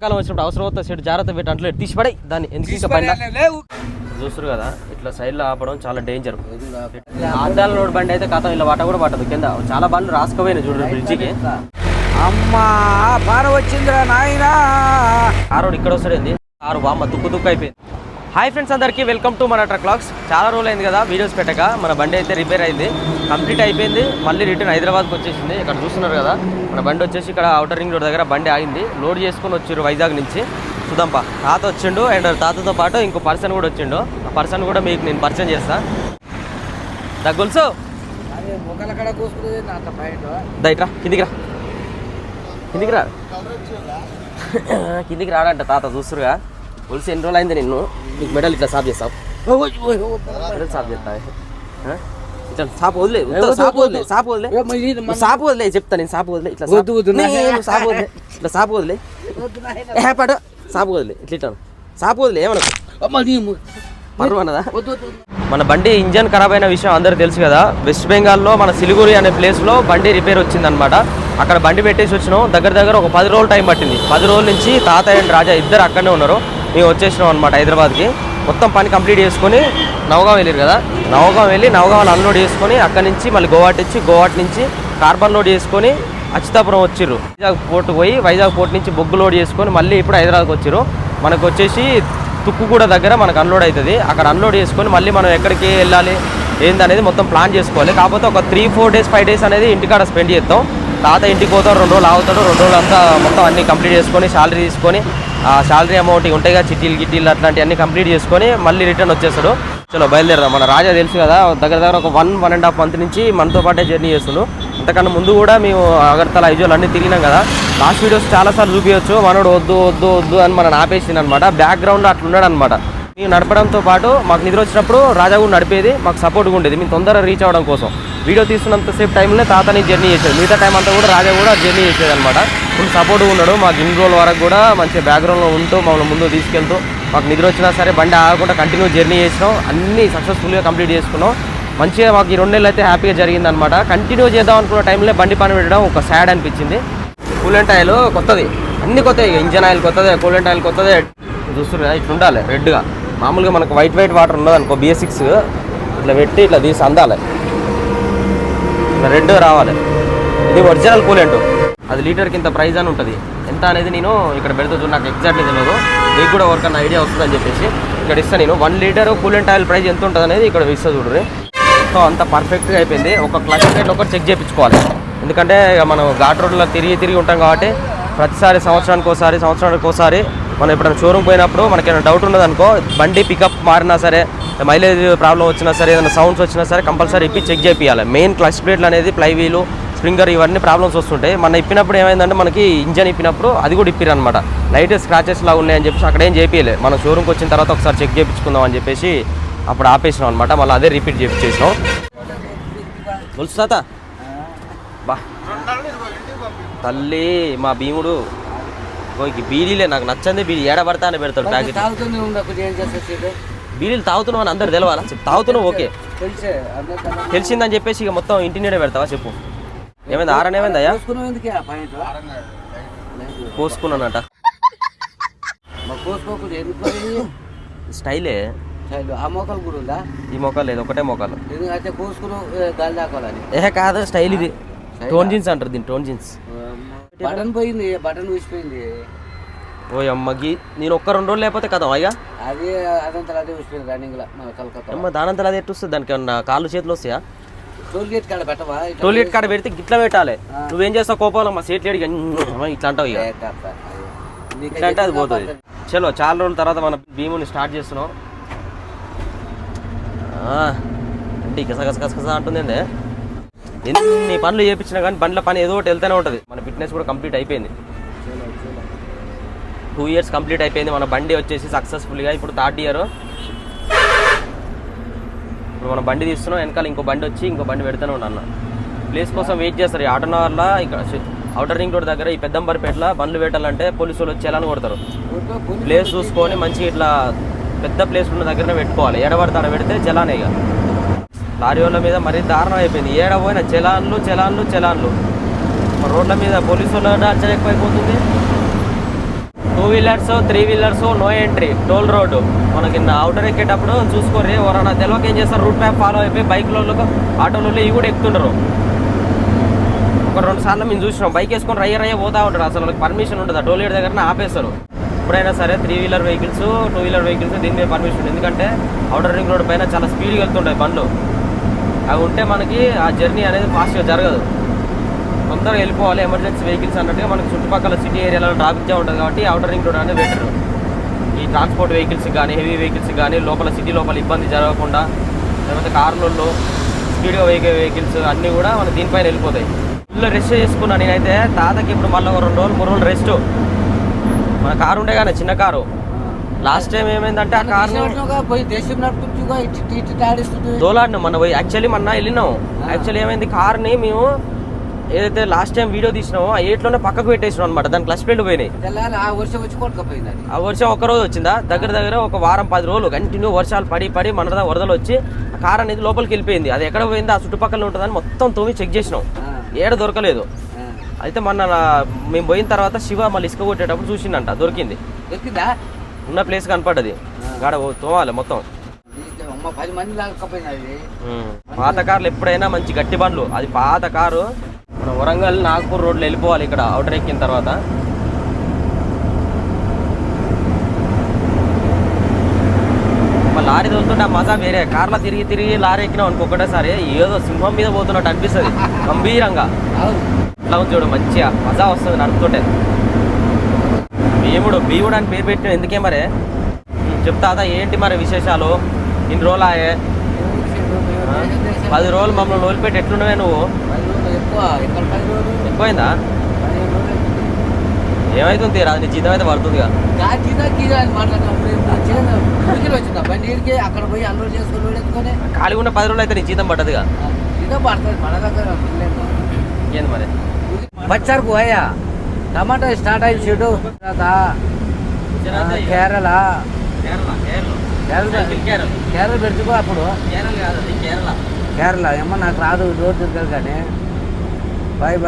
కాలం వచ్చినప్పుడు అవసరం అవుతుంది సెట్ జాగ్రత్త పెట్టి అంట్లో తీసిపడే దాన్ని ఎందుకు ఇంకా బండి చూస్తారు కదా ఇట్లా సైడ్లో ఆపడం చాలా డేంజర్. ఆద్దాల రోడ్ బండి అయితే కథం ఇలా వాట కూడా పట్టదు కింద చాలా బండ్లు రాసుకుపోయినాయి చూడండి బ్రిడ్జికి. అమ్మా పార వచ్చిందిరా నాయనా. కారోడు ఇక్కడ వస్తాడేంది కారు బామ్మ తుక్కు అయిపోయింది. హాయ్ ఫ్రెండ్స్ అందరికీ వెల్కమ్ టు మన ట్రక్ వ్లాగ్స్. చాలా రోజులు అయింది కదా వీడియోస్ పెట్టక. మన బండి అయితే రిపేర్ అయింది, కంప్లీట్ అయిపోయింది. మళ్ళీ రిటర్న్ హైదరాబాద్కి వచ్చేసింది. ఇక్కడ చూస్తున్నారు కదా మన బండి వచ్చేసి ఇక్కడ అవుటర్ రింగ్ రోడ్ దగ్గర బండి ఆగింది. లోడ్ చేసుకుని వచ్చారు వైజాగ్ నుంచి. చూద్దాంపా తాత వచ్చిండు అండ్ తాతతో పాటు ఇంకో పర్సన్ కూడా వచ్చిండు. ఆ పర్సన్ కూడా మీకు నేను పరిచయం చేస్తా. దగ్గుల్సు దైట్రా కిందికి రా, కిందికి రా, కిందికి రాడంట తాత. చూస్తురుగా పులిసి ఎన్ని రోజులు అయింది నిన్ను. నీకు మెడల్ ఇట్లా సాఫ్ చేస్తావు, మెడల్ సాఫ్ చేస్తా. ఇట్లా సాపు వదిలే, సాపు వదిలే, సాపు వదిలే, సాపు వదిలే చెప్తా నేను. సాపు వదిలే, ఇట్లా సాపు వదిలే, ఇట్లా సాపు వదిలే, పడు సాపు వదిలే, ఇట్లా ఇట్లా సాపు వదిలే. ఏమన్నా పర్వ అన్నదా? మన బండి ఇంజన్ ఖరాబ్ అయిన విషయం అందరూ తెలుసు కదా. వెస్ట్ బెంగాల్లో మన సిలిగురి అనే ప్లేస్లో బండి రిపేర్ వచ్చిందనమాట. అక్కడ బండి పెట్టేసి వచ్చినాం. దగ్గర ఒక 10 రోజులు టైం పట్టింది. 10 రోజుల నుంచి తాతయ్య అండ్ రాజా ఇద్దరు అక్కడనే ఉన్నారు. మేము వచ్చేసినాం అనమాట హైదరాబాద్కి. మొత్తం పని కంప్లీట్ చేసుకొని నవగాం వెళ్ళారు కదా, నవగాం వెళ్ళి నవగాంలో అన్లోడ్ చేసుకొని అక్కడి నుంచి మళ్ళీ గోవాటి నుంచి కార్బన్ లోడ్ చేసుకొని అచ్యుతాపురం వచ్చిర్రు. వైజాగ్ పోర్ట్ పోయి వైజాగ్ పోర్ట్ నుంచి బొగ్గు లోడ్ చేసుకొని మళ్ళీ ఇప్పుడు హైదరాబాద్కి వచ్చిర్రు. మనకు వచ్చేసి తుక్కుగూడ దగ్గర మనకు అన్లోడ్ అవుతుంది. అక్కడ అన్లోడ్ చేసుకొని మళ్ళీ మనం ఎక్కడికి వెళ్ళాలి ఏందనేది మొత్తం ప్లాన్ చేసుకోవాలి. కాకపోతే ఒక 3-4 డేస్ 5 డేస్ అనేది ఇంటికాడ స్పెండ్ చేస్తాం. తాత ఇంటికి పోతాం, 2 రోజులు ఆగుతాడు. 2 రోజులు అంతా మొత్తం అన్నీ కంప్లీట్ చేసుకొని శాలరీ తీసుకొని ఆ శాలరీ అమౌంట్ ఉంటాయి కదా చిట్టీలు అట్లాంటివన్నీ కంప్లీట్ చేసుకొని మళ్ళీ రిటర్న్ వచ్చేస్తాడు. చలో బయలుదేరదాం. మన రాజా తెలుసు కదా దగ్గర ఒక 1.5 మంత్ నుంచి మనతో పాటే జర్నీ చేస్తున్నాడు. అంతకన్నా ముందు కూడా మేము అగర్తల ఐజోలు అన్నీ తిరిగినాం కదా. లాస్ట్ వీడియోస్ చాలాసార్లు చూపించవచ్చు. మనోడు వద్దు అని మనం ఆపేసింది అనమాట. బ్యాక్గ్రౌండ్లో అట్లా ఉన్నాడు అనమాట. మేము నడపడంతో పాటు మాకు నిద్ర వచ్చినప్పుడు రాజా కూడా నడిపేది, మాకు సపోర్ట్గా ఉండేది. మేము తొందరగా రీచ్ అవ్వడం కోసం వీడియో తీస్తున్నంతసేపు టైంలో తాతని జర్నీ చేసేది. మిగతా టైం అంతా కూడా రాజా కూడా జర్నీ చేసేది అనమాట. ఫుల్ సపోర్ట్గా ఉన్నాడు. మాకు ఇన్ని రోజుల వరకు కూడా మంచిగా బ్యాక్గ్రౌండ్లో ఉంటూ మమ్మల్ని ముందు తీసుకెళ్తూ మాకు నిద్ర వచ్చినా సరే బండి ఆగకుండా కంటిన్యూ జర్నీ చేసినాం. అన్నీ సక్సెస్ఫుల్గా కంప్లీట్ చేసుకున్నాం. మంచిగా మాకు ఈ 2 నెలలు అయితే హ్యాపీగా జరిగిందనమాట. కంటిన్యూ చేద్దాం అనుకున్న టైంలో బండి పని పెట్టడం ఒక సాడ్ అనిపించింది. కూలెంట్ ఆయిల్ కొత్తది, అన్నీ కొత్తది. ఇంజన్ ఆయిల్ కొత్తదే, కూలెంట్ ఆయిల్ కొత్తదే. చూస్తున్నారు కదా ఇట్లా ఉండాలి రెడ్గా. మామూలుగా మనకు వైట్ వాటర్ ఉన్నది అనుకో BS6 ఇట్లా పెట్టి ఇట్లా తీసి అందాలి, ఇట్లా రెడ్ రావాలి. ఇది ఒరిజినల్ కూలెంట్. అది లీటర్కి ఇంత ప్రైజ్ అని ఉంటుంది. ఎంత అనేది నేను ఇక్కడ పెడుతూ నాకు ఎగ్జాక్ట్లీ తెలియదు. మీకు కూడా ఎవరికన్నా ఐడియా వస్తుందని చెప్పేసి ఇక్కడ ఇస్తాను నేను. 1 లీటర్ కూలెంట్ ఆయిల్ ప్రైస్ ఎంత ఉంటుంది అనేది ఇక్కడ ఇస్తా చూడండి. సో అంత పర్ఫెక్ట్గా అయిపోయింది. ఒక క్లచ్ ప్లేట్ ఒకటి చెక్ చేయించుకోవాలి. ఎందుకంటే మనం ఘాట్ రోడ్లో తిరిగి ఉంటాం కాబట్టి ప్రతిసారి సంవత్సరానికి ఒకసారి మనం ఎప్పుడైనా షోరూమ్ పోయినప్పుడు మనకి ఏమైనా డౌట్ ఉన్నది అనుకో, బండి పికప్ మారినా సరే, మైలేజ్ ప్రాబ్లం వచ్చినా సరే, ఏదైనా సౌండ్స్ వచ్చినా సరే కంపల్సరీ ఇప్పి చెక్ చేయాలి. మెయిన్ క్లచ్ ప్లేట్లు అనేది ప్లైవీలు స్ప్రింగర్ ఇవన్నీ ప్రాబ్లమ్స్ వస్తుంటాయి. మన ఇప్పినప్పుడు ఏమైందంటే మనకి ఇంజన్ ఇప్పినప్పుడు అది కూడా ఇప్పిరు అనమాట. లైట్ స్క్రాచెస్ లాగా ఉన్నాయని చెప్పేసి అక్కడ ఏం చేపియలే. మనం షోరూమ్కి వచ్చిన తర్వాత ఒకసారి చెక్ చేయించుకుందాం అని చెప్పేసి అప్పుడు ఆపేసినాం అనమాట. మళ్ళీ అదే రిపీట్ చేయించేసినాం. తెలుసు తాత బా తల్లి మా భీముడు బీడీలే నాకు నచ్చంది. బీడీ ఏడబడతా అని పెడతాడు ప్యాకెట్. బీడీలు తాగుతున్నావు అని అందరు తెలవాలా? తాగుతున్నావు ఓకే తెలిసిందని చెప్పేసి ఇక మొత్తం ఇంటి నీడే పెడతావా చెప్పు. ఏమైంది ఆరని ఏమైంది అయ్యా? పోసుకున్నానట. స్టైలే ఈ మోకాలు లేదు, ఒకటే మోకాలు. కాదు స్టైల్ ఇది. టోన్ జీన్స్ అంటారు దీన్ని, టోన్ జీన్స్. బటన్ పోయింది, బటన్ ఊసిపోయింది. ఓ అమ్మకి నేను 1-2 రోజులు లేకపోతే కదా అయ్యా అది అదంతా అదే ఊసిపోయింది రన్నింగ్ లో మన కలకత్తా. దానంతా అదే ఎట్టు వస్తుంది? దానికి ఏమన్నా కాళ్ళు చేతులు వస్తాయా? టోల్గేట్ కాడ పెట్టవా? టోల్గేట్ కాడ పెడితే గిట్లా పెట్టాలి. నువ్వేం చేస్తావు కోపాలు మా సీట్లు అడిగి ఇట్లా అంటావు. ఇట్లా అంటే అది పోతుంది. చలో చాలా రోజుల తర్వాత మన భీముని స్టార్ట్ చేస్తున్నాం. అంటే కస అంటుంది. ఎన్ని పనులు చేయించినా కానీ బండ్ల పని ఏదో ఒకటి వెళ్తూనే ఉంటుంది. మన ఫిట్నెస్ కూడా కంప్లీట్ అయిపోయింది. 2 ఇయర్స్ కంప్లీట్ అయిపోయింది. మన బండి వచ్చేసి సక్సెస్ఫుల్గా ఇప్పుడు 3rd ఇయర్. ఇప్పుడు మనం బండి తీస్తున్నాం. వెనకాల ఇంకో బండి పెడుతూనే ఉన్నాను. ప్లేస్ కోసం వెయిట్ చేస్తారు. ఈ ఆటోనగర్లో ఇక్కడ అవుటర్ రింగ్ రోడ్ దగ్గర ఈ పెద్దంబరిపేటలో బండ్లు పెట్టాలంటే పోలీసు వాళ్ళు వచ్చి ఎలాని కొడతారు. ప్లేస్ చూసుకొని మంచిగా ఇట్లా పెద్ద ప్లేస్ ఉన్న దగ్గరనే పెట్టుకోవాలి. ఎడబడితే ఆడ పెడితే చలానే. ఇక లారీ వాళ్ళ మీద మరీ దారుణం అయిపోయింది. ఏడపోయిన చలాన్లు రోడ్ల మీద పోలీసు వాళ్ళ డార్చర్ ఎక్కువైపోతుంది. 2 wheelers 3 wheelers no entry toll road మనకి అవుటర్ ఎక్కేటప్పుడు చూసుకోర్రి. ఎవరైనా తెలియక ఏం చేస్తారు, రూట్ మ్యాప్ ఫాలో అయిపోయి బైక్లలో ఆటోలలో ఇవి కూడా ఎక్కుతుంటారు. ఒక 2 సార్లు మేము చూసినాం, బైక్ వేసుకొని రయ్య పోతా ఉంటారు. అసలు వాళ్ళకి పర్మిషన్ ఉంటుంది, ఆ టోల్ గేట్ దగ్గర ఆపేస్తారు. ఎప్పుడైనా సరే 3 వీలర్ వెహికల్స్ 2 వీలర్ వెహికల్స్ దీని మీద పర్మిషన్ ఉంది. ఎందుకంటే అవుటర్ రింగ్ రోడ్ పైన చాలా స్పీడ్గా వెళ్తుంటాయి బండ్లు. అవి ఉంటే మనకి ఆ జర్నీ అనేది ఫాస్ట్గా జరగదు, తొందరగా వెళ్ళిపోవాలి. ఎమర్జెన్సీ వెహికల్స్ అన్నట్టుగా మనకి చుట్టుపక్కల సిటీ ఏరియాలో ట్రాఫిక్ జామ్ ఉంటుంది కాబట్టి అవుటర్ రింగ్ రోడ్ అనేది బెటర్. ఈ ట్రాన్స్పోర్ట్ వెహికల్స్ కానీ హెవీ వెహికల్స్ కానీ లోపల సిటీ లోపల ఇబ్బంది జరగకుండా, లేకపోతే కార్లలో స్పీడ్గా వెహికల్స్ అన్నీ కూడా మన దీనిపైన వెళ్ళిపోతాయి. ఫుల్ రెస్ట్ చేసుకున్నా నేనైతే. తాతకి ఇప్పుడు మళ్ళీ 2 రోజులు 3 రోజులు రెస్ట్. మన కారు ఉండే కానీ చిన్న కారు. లాస్ట్ టైం ఏమైందంటే ఆ కారు తోలాడినాం మన పోయి. యాక్చువల్లీ మొన్న వెళ్ళినాం. యాక్చువల్లీ ఏమైంది, కార్ని మేము ఏదైతే లాస్ట్ టైం వీడియో తీసినామో ఆ 8లోనే పక్కకు పెట్టేసినాం అనమాట. దాని క్లచ్ ప్లేట్లు పోయినాయి. ఆ వర్షం ఒక్కరోజు వచ్చిందా, దగ్గర ఒక వారం 10 రోజులు కంటిన్యూ వర్షాలు పడి మన వరదలు వచ్చి ఆ కార్ అనేది లోపలికి వెళ్ళిపోయింది. అది ఎక్కడ పోయింది, ఆ చుట్టుపక్కల ఉంటుందని మొత్తం తోమి చెక్ చేసినాం, ఏడ దొరకలేదు. అయితే మొన్న మేము పోయిన తర్వాత శివ మళ్ళీ ఇసుక కొట్టేటప్పుడు చూసిందంట, దొరికింది. ఉన్న ప్లేస్ కనపడ్డది, గాడ తోవాలి మొత్తం. పాత కార్లు ఎప్పుడైనా మంచి గట్టి బండ్లు. అది పాత కారు. మన వరంగల్ నాగపూర్ రోడ్లో వెళ్ళిపోవాలి ఇక్కడ అవుటర్ ఎక్కిన తర్వాత. లారీ తోలుతుంటే ఆ మజా వేరే. కార్లో తిరిగి లారీ ఎక్కినాం అనుకో ఒకటేసారి ఏదో సింహం మీద పోతున్నట్టు అనిపిస్తుంది గంభీరంగా. ఇట్లా ఉంది చూడు, మంచిగా మజా వస్తుంది నడుపుతుంటే. భీముడు అని పేరు పెట్టిన ఎందుకే మరే చెప్తా. ఏంటి మరి విశేషాలు? ఇన్ని రోజులు ఆయే 10 రోజులు మమ్మల్ని వదిలిపెట్టి ఎట్లున్నావే నువ్వు? ఎక్కువైందా? ఏమైతుంది రాదు, నీ జీతం అయితే పడుతుందిగా. ఖాళీ ఉన్న 10 రోజులు అయితే నీ జీతం పడ్డదిగా. ఏంది మరి బచ్చారు పోయా టమాటా స్టార్ట్ అయింది చెడు. కేరళ పెడుతుకో అప్పుడు. కేరళ ఏమో నాకు రాదు, రోజు తిరగదు కానీ. బాయ్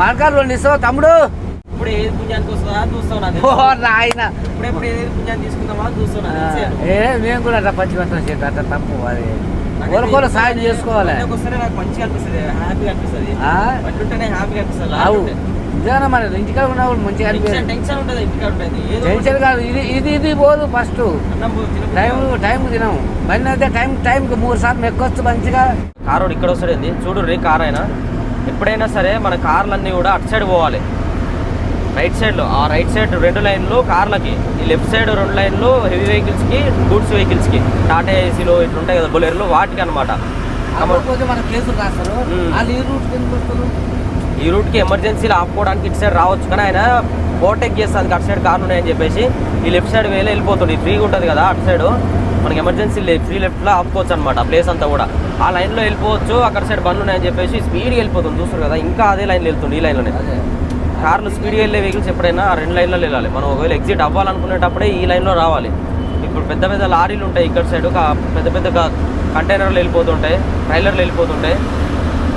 మార్కాలు ఇస్తావా తమ్ముడు? ఇప్పుడు ఏది పుణ్యానికి వస్తుందా చూస్తావు. తీసుకుందామా చూస్తున్నా. మేము కూడా అట్లా పంచి పెట్టడం చేద్దాం, అట్లా తప్పు. అది ఒకరికొకరు సాయం చేసుకోవాలి. నాకు మంచిగా అనిపిస్తుంది, హ్యాపీగా అనిపిస్తుంది. హ్యాపీగా అనిపిస్తుంది. నిజంగా మన ఇంటికాడ ఉన్నప్పుడు మంచిగా అనిపిస్తుంది. టెన్షన్ ఉంటుంది, ఇంటికాడ ఉంటుంది. టెన్షన్ కాదు, ఇది పోదు. ఫస్ట్ టైంకి తినము. బండి అయితే టైంకి 3 సార్లు ఎక్కొచ్చు మంచిగా. కారు ఇక్కడ వస్తుంది చూడు రే. కార్ అయినా ఎప్పుడైనా సరే మన కార్లన్నీ కూడా అటు సైడ్ పోవాలి, రైట్ సైడ్లో. ఆ రైట్ సైడ్ 2 లైన్లు కార్లకి, ఈ లెఫ్ట్ సైడ్ 2 లైన్లు హెవీ వెహికల్స్కి, గూడ్స్ వెహికల్స్కి. టాటా ఏసీలు ఇట్లా ఉంటాయి కదా బొలెరోలు, వాటికి అనమాట. ఈ రూట్కి ఎమర్జెన్సీలో ఆపుకోవడానికి ఇటు సైడ్ రావచ్చు, కానీ ఆయన ఓవర్టేక్ చేస్తుంది అటు సైడ్ కార్లు ఉన్నాయని చెప్పేసి ఈ లెఫ్ట్ సైడ్ వేలే వెళ్ళిపోతుంది. ఫ్రీగా ఉంటుంది కదా అటు సైడ్, మనకి ఎమర్జెన్సీ ఫ్రీ లెఫ్ట్లో ఆపుకోవచ్చు అనమాట. ఆ ప్లేస్ అంతా కూడా ఆ లైన్లో వెళ్ళిపోవచ్చు. అక్కడ సైడ్ బండ్లు ఉన్నాయని చెప్పేసి స్పీడ్గా వెళ్ళిపోతుంది, చూస్తారు కదా. ఇంకా అదే లైన్లో వెళ్తుంది, ఈ లైన్లోనే. కార్లు స్పీడ్గా వెళ్ళే వెహికల్స్ ఎప్పుడైనా ఆ 2 లైన్లో వెళ్ళాలి. మనం ఒకవేళ ఎగ్జిట్ అవ్వాలనుకునేటప్పుడే ఈ లైన్లో రావాలి. ఇప్పుడు పెద్ద లారీలు ఉంటాయి ఇక్కడ సైడ్, పెద్ద కంటైనర్లు వెళ్ళిపోతుంటాయి, ట్రైలర్లు వెళ్ళిపోతుంటాయి.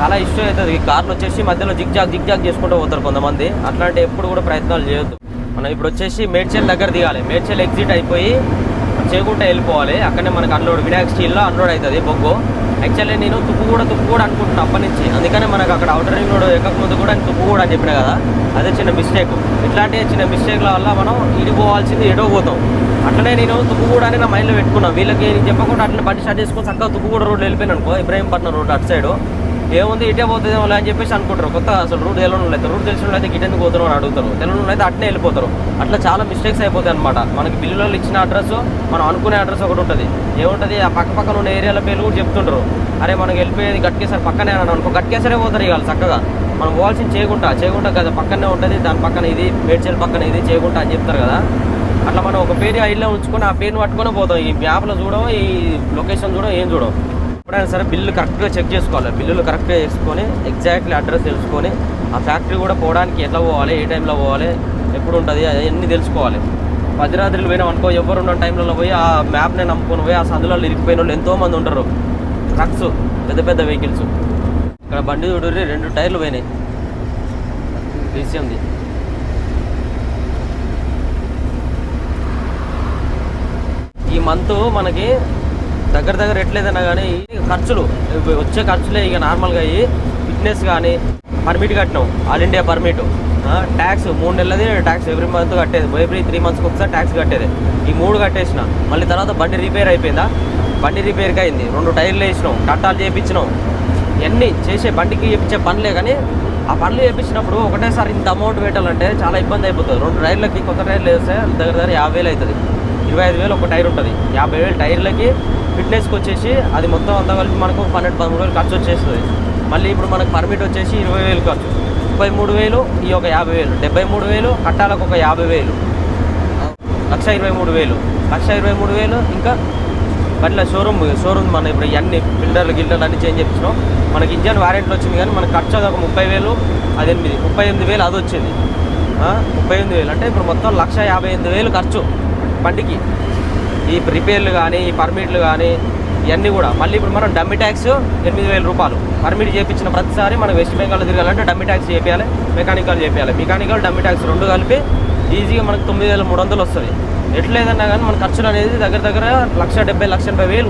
చాలా ఇష్యూ అవుతుంది. ఈ కార్లు వచ్చేసి మధ్యలో జిగ్జాగ్ చేసుకుంటూ పోతారు కొంతమంది. అట్లాంటి ఎప్పుడు కూడా ప్రయత్నాలు చేయొద్దు. మనం ఇప్పుడు వచ్చేసి మేడ్చల్ దగ్గర దిగాలి. మేడ్చల్ ఎగ్జిట్ అయిపోయి చేకుంటా వెళ్ళిపోవాలి. అక్కడనే మనకు అన్లోడ్ వినాయక్ స్టీల్లో అన్లోడ్ అవుతుంది బొగ్గు. యాక్చువల్లీ నేను తుక్కుగూడ అనుకుంటున్నాను అప్పటి నుంచి. అందుకనే మనకు అక్కడ అవుటర్ రింగ్ రోడ్ ఎక్కకముందు కూడా తుక్కుగూడ అని చెప్పిన కదా, అదే చిన్న మిస్టేక్. ఇట్లాంటి చిన్న మిస్టేక్ల వల్ల మనం ఇడిపోవాల్సింది ఎడో పోతాం. అట్లనే నేను తుక్కుగూడ అని నా మైండ్లో పెట్టుకున్నాను. వీళ్ళకి నేను చెప్పకుండా అట్లనే బండి స్టార్ట్ చేసుకొని చక్కగా తుక్కుగూడ రోడ్లో వెళ్ళిపోయాను అనుకో, ఇబ్రాహీంపట్నం రోడ్ అటు సైడ్ ఏముంది ఇటే పోతుందేమో అని చెప్పేసి అనుకుంటారు. కొత్త అసలు రూట్ తెలియని అయితే, రూట్ తెలిసిన అయితే గిటెందుకు పోతారు అని అడుగుతారు, తెలియని అయితే అట్నే వెళ్ళిపోతారు. అట్లా చాలా మిస్టేక్స్ అయిపోతాయి అనమాట. మనకి బిల్లులో ఇచ్చిన అడ్రస్, మనం అనుకునే అడ్రస్ ఒకటి ఉంటుంది. ఏముంటుంది ఆ పక్కన ఉన్న ఏరియాల పేర్లు కూడా చెప్తుంటారు. అరే మనకి వెళ్ళిపోయేది గట్కేసరి పక్కనే అని అనుకో, గట్కేసరే పోతారు ఇవాళ చక్కగా. మనం పోవాల్సింది చేయకుండా కదా పక్కనే ఉంటుంది, దాని పక్కన ఇది మేడ్చల్ పక్కన ఇది చేయకుండా అని చెప్తారు కదా. అట్లా మనం ఒక పేరు ఐడిలో ఉంచుకొని ఆ పేరుని పట్టుకొని పోతాం. ఈ మ్యాప్లో చూడడం, ఈ లొకేషన్ చూడడం, ఏం చూడడం. ఎప్పుడైనా సరే బిల్లు కరెక్ట్గా చెక్ చేసుకోవాలి. బిల్లులు కరెక్ట్గా చేసుకొని ఎగ్జాక్ట్లీ అడ్రస్ తెలుసుకొని ఆ ఫ్యాక్టరీ కూడా పోవడానికి ఎట్లా పోవాలి, ఏ టైంలో పోవాలి, ఎప్పుడు ఉంటుంది అవన్నీ తెలుసుకోవాలి. భద్రాద్రిలో పోయినాం అనుకో, ఎవరు ఉన్న టైంలో పోయి ఆ మ్యాప్ని నమ్ముకొని పోయి ఆ సందులలో ఇరిగిపోయిన వాళ్ళు ఎంతోమంది ఉంటారు. ట్రక్స్, పెద్ద వెహికల్స్. ఇక్కడ బండి చూడరి 2 టైర్లు పోయినాయి DCMది. ఈ మంత్ మనకి దగ్గర ఎట్లేదన్నా కానీ ఖర్చులు వచ్చే ఖర్చులే ఇక నార్మల్గా అయ్యి ఫిట్నెస్ కానీ పర్మిట్ కట్టినాం, ఆల్ ఇండియా పర్మిట్, ట్యాక్స్ 3 నెలలది ట్యాక్స్ ఎవ్రీ మంత్ కట్టేది, ఎవ్రీ 3 మంత్స్కి ఒకసారి ట్యాక్స్ కట్టేది. ఈ 3 కట్టేసిన. మళ్ళీ తర్వాత బండి రిపేర్ అయిపోయిందా, బండి రిపేర్కి అయింది, 2 టైర్లు వేసినాం, కట్టాలు చేయించినాం. ఇవన్నీ చేసే బండికి చేయించే పనులే. కానీ ఆ పనులు చేయించినప్పుడు ఒకటేసారి ఇంత అమౌంట్ పెట్టాలంటే చాలా ఇబ్బంది అయిపోతుంది. 2 టైర్లకి కొత్త టైర్లు వేస్తే దగ్గర 50,000 అవుతుంది. 25,000 ఒక టైర్ ఉంటుంది. 50,000 టైర్లకి ఫిట్నెస్కి వచ్చేసి అది మొత్తం అంతా కలిపి మనకు 12-13,000 ఖర్చు వచ్చేస్తుంది. మళ్ళీ ఇప్పుడు మనకు పర్మిట్ వచ్చేసి 20,000 ఖర్చు, 33,000 ఈ ఒక 50,000, 73,000 కట్టాలకు ఒక 50,000, 1,23,000, 1,23,000. ఇంకా అట్లా షోరూమ్ మన ఇప్పుడు ఇవన్నీ ఫిల్టర్లు గిల్టర్లు అన్నీ చేంజ్ చేయించినాం. మనకి ఇంజన్ వారంటీలో వచ్చింది కానీ మనకు ఖర్చు అది ఒక 30,000, అది 38,000 అది వచ్చింది. 38,000 అంటే ఇప్పుడు మొత్తం 1,58,000 ఖర్చు బండికి. ఈ రిపేర్లు కానీ ఈ పర్మిట్లు కానీ ఇవన్నీ కూడా. మళ్ళీ ఇప్పుడు మనం డమ్మీ ట్యాక్స్ 8,000 రూపాయలు పర్మిట్ చేయించిన ప్రతిసారి మనం వెస్ట్ బెంగాల్ తిరగాలంటే డమ్మీ ట్యాక్స్ చేయాలి, మెకానికల్ చేయాలి. మెకానికల్ డమ్మీ ట్యాక్స్ 2 కలిపి ఈజీగా మనకు 9,300 వస్తుంది. ఎట్లేదన్నా కానీ మన ఖర్చులు అనేది దగ్గర 1,70,000, 1,80,000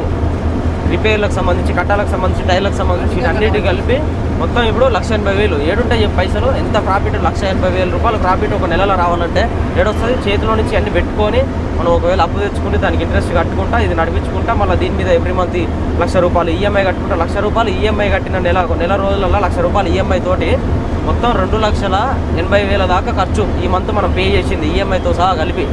రిపేర్లకు సంబంధించి, కట్టాలకు సంబంధించి, టైర్లకు సంబంధించి అన్నిటికీ కలిపి మొత్తం ఇప్పుడు 1,80,000. ఏడుంటాయి పైసలు? ఎంత ప్రాఫిట్? 1,80,000 రూపాయలు ప్రాఫిట్ ఒక నెలలో రావాలంటే ఏడొస్తుంది? చేతిలో నుంచి అన్ని పెట్టుకొని మనం ఒకవేళ అప్పు తెచ్చుకుంటే దానికి ఇంట్రెస్ట్ కట్టుకుంటా, ఇది నడిపించుకుంటా, మళ్ళీ దీని మీద ఎవ్రీ మంత్ 1,00,000 రూపాయలు ఈఎంఐ కట్టుకుంటా. 1,00,000 రూపాయలు ఈఎంఐ కట్టిన నెల రోజులలో 1,00,000 రూపాయలు ఈఎంఐ తోటి మొత్తం 2,80,000 దాకా ఖర్చు ఈ మంత్ మనం పే చేసింది ఈఎంఐతో సహా కలిపి.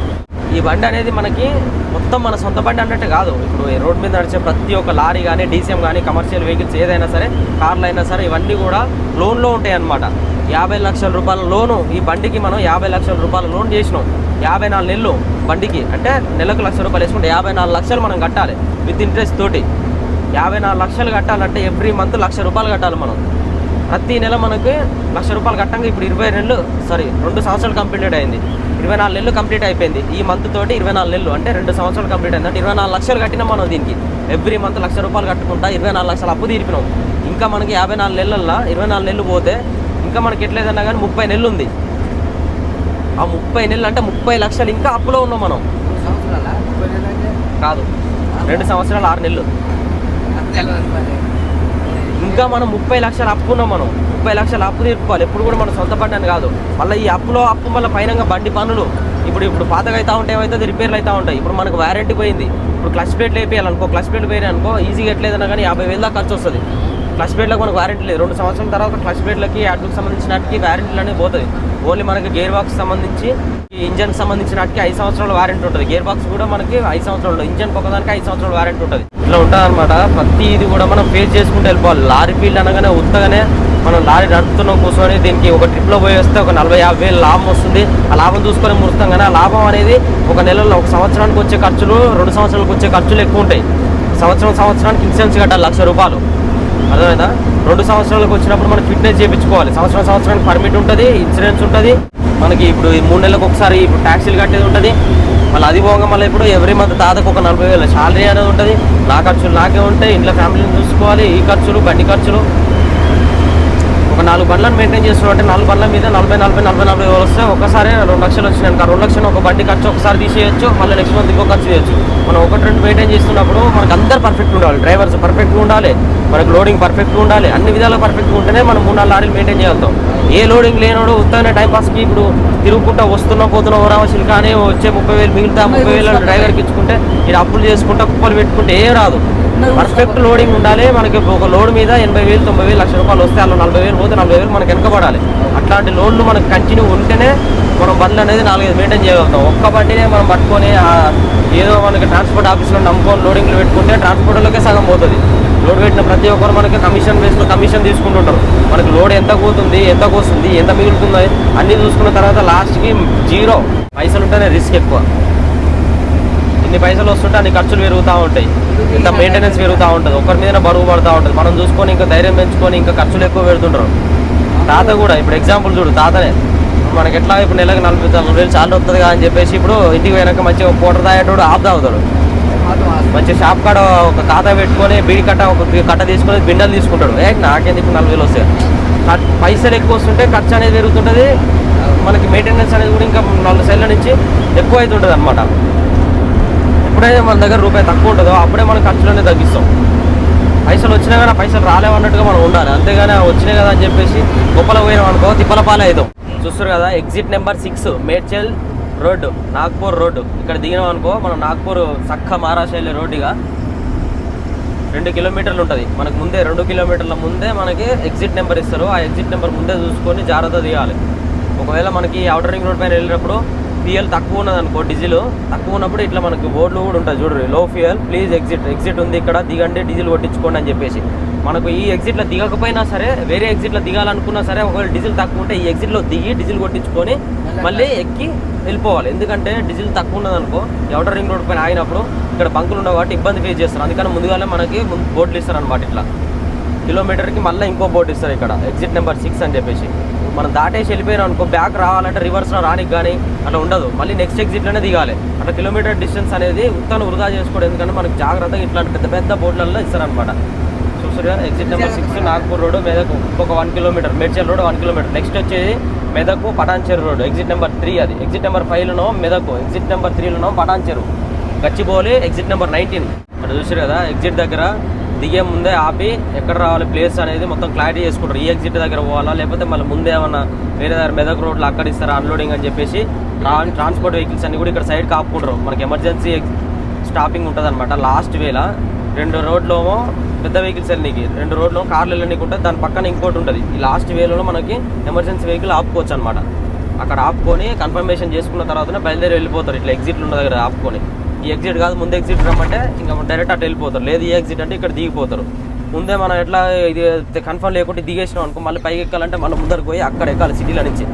ఈ బండి అనేది మనకి మొత్తం మన సొంత బండి అన్నట్టు కాదు. ఇప్పుడు రోడ్ మీద నడిచే ప్రతి ఒక్క లారీ కానీ, DCM కానీ, కమర్షియల్ వెహికల్స్ ఏదైనా సరే, కార్లు అయినా సరే, ఇవన్నీ కూడా లోన్లో ఉంటాయి అన్నమాట. 50 లక్షల రూపాయల లోను ఈ బండికి మనం 50 లక్షల రూపాయల లోన్ చేసినాం. 54 నెలలు బండికి అంటే నెలకు 1,00,000 రూపాయలు వేసుకుంటే 54 లక్షలు మనం కట్టాలి విత్ ఇంట్రెస్ట్ తోటి. 54 లక్షలు కట్టాలంటే ఎవ్రీ మంత్ 1,00,000 రూపాయలు కట్టాలి మనం. ప్రతి నెల మనకి 1,00,000 రూపాయలు కట్టంగా ఇప్పుడు 2 సంవత్సరాలు కంప్లీట్ అయింది. 24 నెలలు కంప్లీట్ అయిపోయింది. ఈ మంత్ తోటి 24 నెలలు అంటే 2 సంవత్సరాలు కంప్లీట్ అయింది. అంటే 24 లక్షలు కట్టినాం మనం దీనికి. ఎవ్రీ మంత్ 1,00,000 రూపాయలు కట్టుకుంటా 24 లక్షలు అప్పు తీర్పినాం. ఇంకా మనకి 54 నెలల్లో 24 నెలలు పోతే ఇంకా మనకి ఎట్లేదన్నా కానీ 30 నెలలు ఉంది. ఆ 30 నెలలు అంటే 30 లక్షలు ఇంకా అప్పులో ఉన్నాం మనం. కాదు, 2 సంవత్సరాలు 6 నెలలు. ఇంకా మనం 30 లక్షలు అప్పు ఉన్నాం. మనం 30 లక్షలు అప్పు తీర్పుకోవాలి. ఎప్పుడు కూడా మన సొంత బండి అని కాదు. మళ్ళీ ఈ అప్పులో అప్పు మళ్ళీ పైన బండి పనులు ఇప్పుడు పాతగా అవుతూ ఉంటాయి, ఏమైతే రిపేర్లు అవుతూ ఉంటాయి. ఇప్పుడు మనకు వారంటీ పోయింది. ఇప్పుడు క్లచ్ ప్లేట్లు వేయాలనుకో, క్లచ్ ప్లేట్లు పోయినాయి అనుకో ఈజీగా ఎట్లేదన్నా కానీ 50,000 దాకా ఖర్చు వస్తుంది. క్లచ్ ప్లేట్లకు మనకు వారంటీ లేదు. 2 సంవత్సరాల తర్వాత క్లచ్ ప్లేట్లకి, యాడ్లకు సంబంధించినట్టుకి వారంటీలు అనేది పోతుంది. ఓన్లీ మనకి గేర్ బాక్స్ సంబంధించి, ఈ ఇంజన్కి సంబంధించినట్టుకి 5 సంవత్సరాల వారంటీ ఉంటుంది. గేర్ బాక్స్ కూడా మనకి 5 సంవత్సరాలు, ఇంజన్కి ఒకదానికి 5 సంవత్సరాల వారంటీ ఉంటుంది. ఇట్లా ఉంటుంది అనమాట. ప్రతి ఇది కూడా మనం ఫేస్ చేసుకుంటూ వెళ్ళిపోవాలి. లారీ ఫీల్డ్ అనగానే ఉత్తగానే మనం లారీ నడుపుతున్నాం కూర్చొని దీనికి ఒక ట్రిప్లో పోయి వస్తే ఒక 40,000-50,000 లాభం వస్తుంది. ఆ లాభం చూసుకొని మురుస్తాం. కానీ ఆ లాభం అనేది ఒక నెలలో, ఒక సంవత్సరానికి వచ్చే ఖర్చులు 2 సంవత్సరాలకు వచ్చే ఖర్చులు ఎక్కువ ఉంటాయి. సంవత్సరానికి ఇన్సూరెన్స్ కట్టాలి 1,00,000 రూపాయలు. అర్థమైందా? 2 సంవత్సరాలకు వచ్చినప్పుడు మనం ఫిట్నెస్ చేయించుకోవాలి. సంవత్సరానికి పర్మిట్ ఉంటుంది, ఇన్సూరెన్స్ ఉంటుంది మనకి. ఇప్పుడు 3 నెలలకు ఒకసారి ఇప్పుడు ట్యాక్సీలు కట్టేది ఉంటుంది. మళ్ళీ అది పోగా మళ్ళీ ఇప్పుడు ఎవ్రీ మంత్ దాదాపు ఒక 40,000 శాలరీ అనేది ఉంటుంది. నా ఖర్చులు నాకే ఉంటాయి, ఇంట్లో ఫ్యామిలీని చూసుకోవాలి, ఈ ఖర్చులు, బండి ఖర్చులు. ఒక 4 బండ్లను మెయింటైన్ చేస్తున్నాం అంటే 4 బండ్ల మీద 40,000 వస్తే ఒకసారి 2 లక్షలు వచ్చినాయి. 2 లక్షలు ఒక బండి ఖర్చు ఒకసారి తీసేయచ్చు, మళ్ళీ నెక్స్ట్ మంత్ ఇంకో ఖర్చు చేయొచ్చు. మనం 1-2 మెయింటైన్ చేస్తున్నప్పుడు మనకు అందరు పర్ఫెక్ట్గా ఉండాలి. డ్రైవర్స్ పర్ఫెక్ట్గా ఉండాలి, మనకు లోడింగ్ పర్ఫెక్ట్గా ఉండాలి. అన్ని విధాలు పర్ఫెక్ట్గా ఉంటేనే మనం 3-4 లారీలు మెయింటైన్ చేయగలుగుతాం. ఏ లోడింగ్ లేనోడు ఉత్తగానే టైంపాస్కి ఇప్పుడు తిరుగుకుంటా వస్తున్నాం పోతున్నాం ఓరావశీలు కానీ వచ్చే 30,000 మిగిలితే 30,000 డ్రైవర్కి ఇచ్చుకుంటే ఇది అప్పులు చేసుకుంటా కుప్పలు పెట్టుకుంటే ఏం రాదు. పర్ఫెక్ట్ లోడింగ్ ఉండాలి. మనకి ఒక లోడ్ మీద 80,000, 90,000, 1,00,000 రూపాయలు వస్తే అలా 40,000 పోతే 40,000 మనకు వెనకబడాలి. అట్లాంటి లోడ్లు మనకు కంటిన్యూ ఉంటేనే మనం బండ్లు అనేది 4-5 మెయింటైన్ చేయగలుగుతాం. ఒక్క బండినే మనం పట్టుకొని ఏదో మనకి ట్రాన్స్పోర్ట్ ఆఫీస్లో నమ్ముకొని లోడింగ్లు పెట్టుకుంటే ట్రాన్స్పోర్ట్లోకే సగం పోతుంది. లోడ్ పెట్టిన ప్రతి ఒక్కరు మనకి కమిషన్ బేస్లో కమిషన్ తీసుకుంటుంటారు. మనకి లోడ్ ఎంత పోతుంది, ఎంత వస్తుంది, ఎంత మిగులుతుంది అన్నీ చూసుకున్న తర్వాత లాస్ట్కి 0 పైసలు ఉంటేనే రిస్క్ ఎక్కువ. ఇన్ని పైసలు వస్తుంటే అన్ని ఖర్చులు పెరుగుతూ ఉంటాయి, ఇంత మెయింటెనెన్స్ పెరుగుతూ ఉంటుంది, ఒకరి మీద బరువు పడుతూ ఉంటుంది. మనం చూసుకొని ఇంకా ధైర్యం పెంచుకొని ఇంకా ఖర్చులు ఎక్కువ పెడుతుంటారు. తాత కూడా ఇప్పుడు ఎగ్జాంపుల్ చూడు, తాతనే మనకి ఎట్లా ఇప్పుడు నెలకు 40,000 చాలా వస్తుంది కదా అని చెప్పేసి ఇప్పుడు ఇంటికి పోయినాక మంచిగా పూట తాగేటోడు ఆపు తాగుతాడు. మంచి షాప్ కాడ ఒక తాత పెట్టుకొని బీడి కట్ట ఒక కట్ట తీసుకొని బిండలు తీసుకుంటాడు. నాకెందుకు 4,000 వస్తాయి. పైసలు ఎక్కువ వస్తుంటే ఖర్చు అనేది పెరుగుతుంటుంది, మనకి మెయింటెనెన్స్ అనేది కూడా ఇంకా 4 సైడ్ల నుంచి ఎక్కువ అవుతుంటుంది అనమాట. ఎప్పుడైతే మన దగ్గర రూపాయి తక్కువ ఉంటుందో అప్పుడే మనం ఖర్చులనే తగ్గిస్తాం. పైసలు వచ్చినా కానీ పైసలు రాలేవన్నట్టుగా మనం ఉండాలి, అంతేగాని వచ్చినాయి కదా అని చెప్పేసి గొప్పల పోయినాం అనుకో తిప్పల పాలే అవుతాం. చూస్తారు కదా exit number 6 Medchal road, Nagpur road. ఇక్కడ దిగినాం అనుకో మనం నాగ్పూర్ సక్క మహారాష్ట్ర వెళ్ళే రోడ్డుగా 2 కిలోమీటర్లు ఉంటుంది. మనకు ముందే 2 కిలోమీటర్ల ముందే మనకి ఎగ్జిట్ నెంబర్ ఇస్తారు. ఆ ఎగ్జిట్ నెంబర్ ముందే చూసుకొని జాగ్రత్త దిగాలి. ఒకవేళ మనకి అవుటర్ రింగ్ రోడ్ పైన వెళ్ళినప్పుడు ఫ్యూయల్ తక్కువ ఉన్నది అనుకో, డీజిల్ తక్కువ ఉన్నప్పుడు ఇట్లా మనకు బోర్డులు కూడా ఉంటుంది చూడండి, లో ఫ్యూయల్ ప్లీజ్ ఎగ్జిట్ ఉంది ఇక్కడ దిగండి, డీజిల్ కొట్టించుకోండి అని చెప్పేసి. మనకు ఈ ఎగ్జిట్లో దిగకపోయినా సరే వేరే ఎగ్జిట్లో దిగాలనుకున్నా సరే ఒకవేళ డీజిల్ తక్కువ ఉంటే ఈ ఎగ్జిట్లో దిగి డీజిల్ కొట్టించుకొని మళ్ళీ ఎక్కి వెళ్ళిపోవాలి. ఎందుకంటే డీజిల్ తక్కువ ఉన్నది అనుకో అవుటర్ రింగ్ రోడ్ పైన ఆగినప్పుడు ఇక్కడ బంకులు ఉండవు కాబట్టి ఇబ్బంది ఫేస్ చేస్తారు. అందుకని ముందుగానే మనకి బోర్డులు ఇస్తారు అనమాట. ఇట్లా కిలోమీటర్కి మళ్ళీ ఇంకో బోర్డు ఇస్తారు ఇక్కడ ఎగ్జిట్ నెంబర్ 6 అని చెప్పేసి. మనం దాటేసి వెళ్ళిపోయినాం అనుకో బ్యాక్ రావాలంటే రివర్స్లో రానికి కానీ అట్లా ఉండదు, మళ్ళీ నెక్స్ట్ ఎగ్జిట్లోనే దిగాలి. అట్లా కిలోమీటర్ డిస్టెన్స్ అనేది ఉత్తను వృధా చేసుకోవడం, ఎందుకంటే మనకు జాగ్రత్తగా ఇట్లాంటి పెద్ద పెద్ద బోర్డులలో ఇస్తారనమాట. చూసారు కదా exit number 6 Nagpur road, Medak ఒక 1 kilometre, Medchal road 1 kilometre. Next వచ్చేది Medak Patancheru road exit number 3 అది. ఎగ్జిట్ నెంబర్ 5లోనో మెదక్, ఎగ్జిట్ నెంబర్ 3లోనో పటాన్చెరు. Gachibowli exit number 19. అక్కడ చూసారు కదా ఎగ్జిట్ దగ్గర దిగే ముందే ఆపి ఎక్కడ రావాలి ప్లేస్ అనేది మొత్తం క్లారిటీ చేసుకుంటారు. ఈ ఎగ్జిట్ దగ్గర పోవాలా లేకపోతే మళ్ళీ ముందే ఏమన్నా వేరే దగ్గర మెదక్ రోడ్లో అక్కడ ఇస్తారా అన్లోడింగ్ అని చెప్పేసి ట్రాన్స్పోర్ట్ వెహికల్స్ అన్ని కూడా ఇక్కడ సైడ్ ఆపుకుంటారు. మనకి ఎమర్జెన్సీ స్టాపింగ్ ఉంటుంది అనమాట. లాస్ట్ వేళ 2 రోడ్లేమో పెద్ద వెహికల్స్ వెళ్ళనీకి, 2 రోడ్లో కార్లు వెళ్ళనీకి ఉంటుంది, దాని పక్కన ఇంకోటి ఉంటుంది. ఈ లాస్ట్ వేలో మనకి ఎమర్జెన్సీ వెహికల్ ఆపుకోవచ్చు అనమాట. అక్కడ ఆపుకొని కన్ఫర్మేషన్ చేసుకున్న తర్వాతనే బయలుదేరి వెళ్ళిపోతారు. ఇట్లా ఎగ్జిట్లు ఉన్న దగ్గర ఆపుకొని, ఈ ఎగ్జిట్ కాదు ముందు ఎగ్జిట్ రమ్మంటే ఇంకా డైరెక్ట్ అటు వెళ్ళిపోతారు, లేదు ఈ ఎగ్జిట్ అంటే ఇక్కడ దిగిపోతారు. ముందే మనం ఎట్లా ఇది కన్ఫర్మ్ లేకుంటే దిగేసినాం అనుకో మళ్ళీ పైకి ఎక్కాలంటే మళ్ళీ ముందరికి పోయి అక్కడ ఎక్కాలి సిటీలో నుంచి.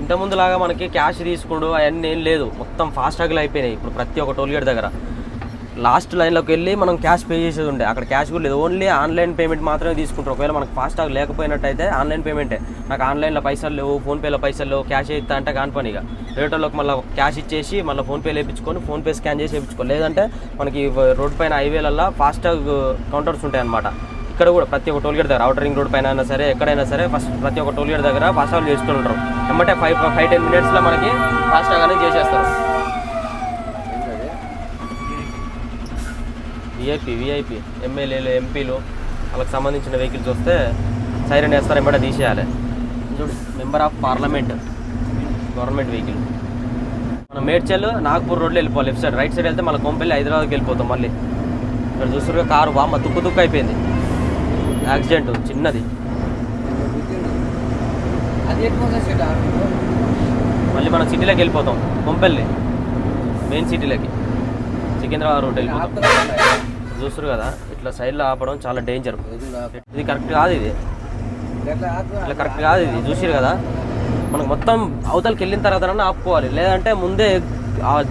ఇంతకుముందులాగా మనకి క్యాష్ తీసుకుడు అవన్నీ ఏం లేదు, మొత్తం ఫాస్టాగ్లు అయిపోయినాయి. ఇప్పుడు ప్రతి ఒక్క టోల్ గేట్ దగ్గర లాస్ట్ లైన్లోకి వెళ్ళి మనం క్యాష్ పే చేసేది ఉండే, అక్కడ క్యాష్ కూడా లేదు, ఓన్లీ ఆన్లైన్ పేమెంట్ మాత్రమే తీసుకుంటారు. ఒకవేళ మనకు ఫాస్టాగ్ లేకపోయినట్టయితే ఆన్లైన్ పేమెంటే. నాకు ఆన్లైన్లో పైసలు లేవు, ఫోన్పేలో పైసలు లేవు, క్యాష్ ఇస్తా అంటే కాని పనిగా రేటర్లోకి మళ్ళీ క్యాష్ ఇచ్చేసి మళ్ళీ ఫోన్పే వేయించుకొని ఫోన్పే స్కాన్ చేసి వేయించుకోవాలి. లేదంటే మనకి రోడ్ పైన హైవేలల్లో ఫాస్టాగ్ కౌంటర్స్ ఉంటాయి అన్నమాట. ఇక్కడ కూడా ప్రతి ఒక్క టోల్ గేట్ దగ్గర అవుటర్ రింగ్ రోడ్ పైన అయినా సరే ఎక్కడైనా సరే ఫస్ట్ ప్రతి ఒక్క టోల్ గేట్ దగ్గర ఫాస్టాగ్ చేసుకుని ఉంటారు. ఏమంటే 5-10 మినిట్స్లో మనకి ఫాస్టాగ్ అనేది చేసేస్తారు. విఐపి ఎమ్మెల్యేలు ఎంపీలు వాళ్ళకి సంబంధించిన వెహికల్స్ వస్తే సైరన్ వేస్తారు, ఏమంటే తీసేయాలి. చూడు member of parliament government vehicle. మనం మేడ్చల్ నాగ్పూర్ రోడ్లో వెళ్ళిపోవాలి, లెఫ్ట్ సైడ్. రైట్ సైడ్ వెళ్తే మళ్ళీ కొంపెల్లి హైదరాబాద్కి వెళ్ళిపోతాం. మళ్ళీ ఇక్కడ చూస్తున్న కారు బామ్మ తుక్కు అయిపోయింది, యాక్సిడెంట్ చిన్నది. మళ్ళీ మనం సిటీలోకి వెళ్ళిపోతాం, కొంపెల్లి మెయిన్ సిటీలోకి సికింద్రాబాద్ రోడ్ వెళ్ళిపోతాం. చూస్తారు కదా ఇట్లా సైడ్లో ఆపడం చాలా డేంజర్. ఇది కరెక్ట్ కాదు, ఇది ఇట్లా కరెక్ట్ కాదు. ఇది చూసారు కదా మనకు మొత్తం అవతలకి వెళ్ళిన తర్వాత ఆపుకోవాలి, లేదంటే ముందే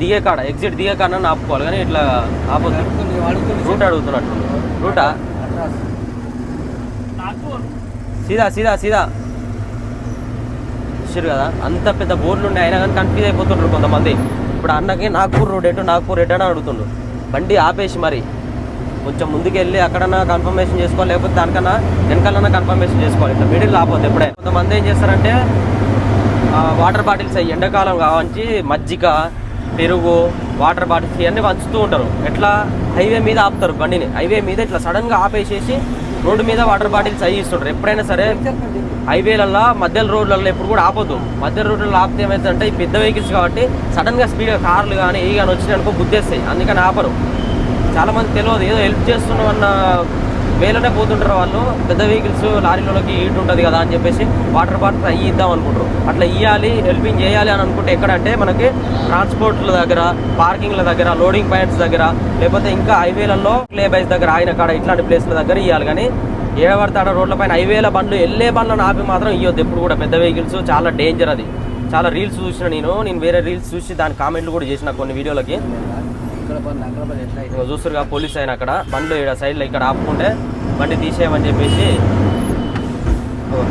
దిగే కాడ ఎగ్జిట్ దిగే కాడ ఆపుకోవాలి. కానీ ఇట్లా ఆపొద్దు. రూట్ అడుగుతున్నట్టు, రూటా సీదా చూసారు కదా అంత పెద్ద బోర్డులు ఉన్నాయి, అయినా కానీ కన్ఫ్యూజ్ అయిపోతుంటారు కొంతమంది. ఇప్పుడు అన్నకి నాగ్పూర్ రోడ్ ఎటు అని అడుగుతుండ్రు. బండి ఆపేసి మరి కొంచెం ముందుకు వెళ్ళి అక్కడన్నా కన్ఫర్మేషన్ చేసుకోవాలి, లేకపోతే దానికన్నా వెనకాలన్నా కన్ఫర్మేషన్ చేసుకోవాలి. ఇట్లా మిడిల్ ఆపోద్ది ఎప్పుడే. కొంతమంది ఏం చేస్తారంటే వాటర్ బాటిల్స్ ఎండాకాలం కావచ్చు మజ్జిగ పెరుగు వాటర్ బాటిల్స్ ఇవన్నీ పంచుతూ ఉంటారు. ఎట్లా హైవే మీద ఆపుతారు బండిని, హైవే మీద ఇట్లా సడన్గా ఆపేసేసి రోడ్డు మీద వాటర్ బాటిల్స్ అవి ఇస్తుంటారు. ఎప్పుడైనా సరే హైవేలల్లో మధ్య రోడ్లలో ఎప్పుడు కూడా ఆపొద్దు. మధ్య రోడ్లలో ఆపితే ఏమవుతుందంటే ఈ పెద్ద వెహికల్స్ కాబట్టి సడన్గా స్పీడ్గా కార్లు కానీ ఏ కానీ వచ్చినాయి అనుకో గుద్దేస్తాయి, అందుకని ఆపరు. చాలామంది తెలియదు, ఏదో హెల్ప్ చేస్తున్నామన్న వేలోనే పోతుంటారు వాళ్ళు. పెద్ద వెహికల్స్ లారీలలోకి హీట్ ఉంటుంది కదా అని చెప్పేసి వాటర్ బాటిల్స్ అవి ఇద్దాం అనుకుంటారు. అట్లా ఇవ్వాలి హెల్పింగ్ చేయాలి అని అనుకుంటే ఎక్కడంటే మనకి ట్రాన్స్పోర్ట్ల దగ్గర, పార్కింగ్ల దగ్గర, లోడింగ్ పాయింట్స్ దగ్గర, లేకపోతే ఇంకా హైవేలలో లేబైస్ దగ్గర ఆయన కాడ ఇట్లాంటి ప్లేస్ల దగ్గర ఇవ్వాలి. కానీ ఏడబడతాడ రోడ్ల పైన హైవేల బండ్లు వెళ్ళే బండ్లను ఆపి మాత్రం ఇవ్వద్దు ఎప్పుడు కూడా. పెద్ద వెహికల్స్ చాలా డేంజర్. అది చాలా రీల్స్ చూసిన నేను వేరే రీల్స్ చూసి దాని కామెంట్లు కూడా చేసిన కొన్ని వీడియోలకి. చూస్తురుగా పోలీస్ ఆయన అక్కడ బండ్లు ఇక్కడ సైడ్లో ఇక్కడ ఆపుకుంటే బండి తీసేయమని చెప్పేసి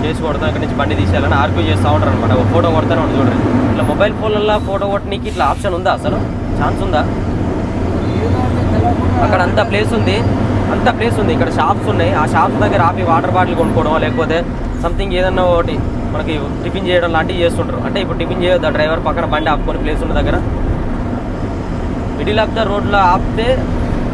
కేసు కొడతాం ఇక్కడ నుంచి బండి తీసేయాలని ఆర్గ్యూ చేస్తూ ఉంటారు అనమాట. ఒక ఫోటో కొడతానే ఉంటుంది చూడండి. ఇట్లా మొబైల్ ఫోన్లలో ఫోటో కొట్టడానికి ఇట్లా ఆప్షన్ ఉందా, అసలు ఛాన్స్ ఉందా? అక్కడ అంత ప్లేస్ ఉంది, ఇక్కడ షాప్స్ ఉన్నాయి. ఆ షాప్స్ దగ్గర ఆపి వాటర్ బాటిల్ కొనుక్కోవడం లేకపోతే సంథింగ్ ఏదన్నా ఒకటి మనకి టిఫిన్ చేయడం లాంటివి చేస్తుంటారు. అంటే ఇప్పుడు టిఫిన్ చేయొద్దా, డ్రైవర్ పక్కన బండి ఆపుకొని ప్లేస్ ఉన్న దగ్గర మిడిల్ ఆఫ్ ద రోడ్లో ఆపితే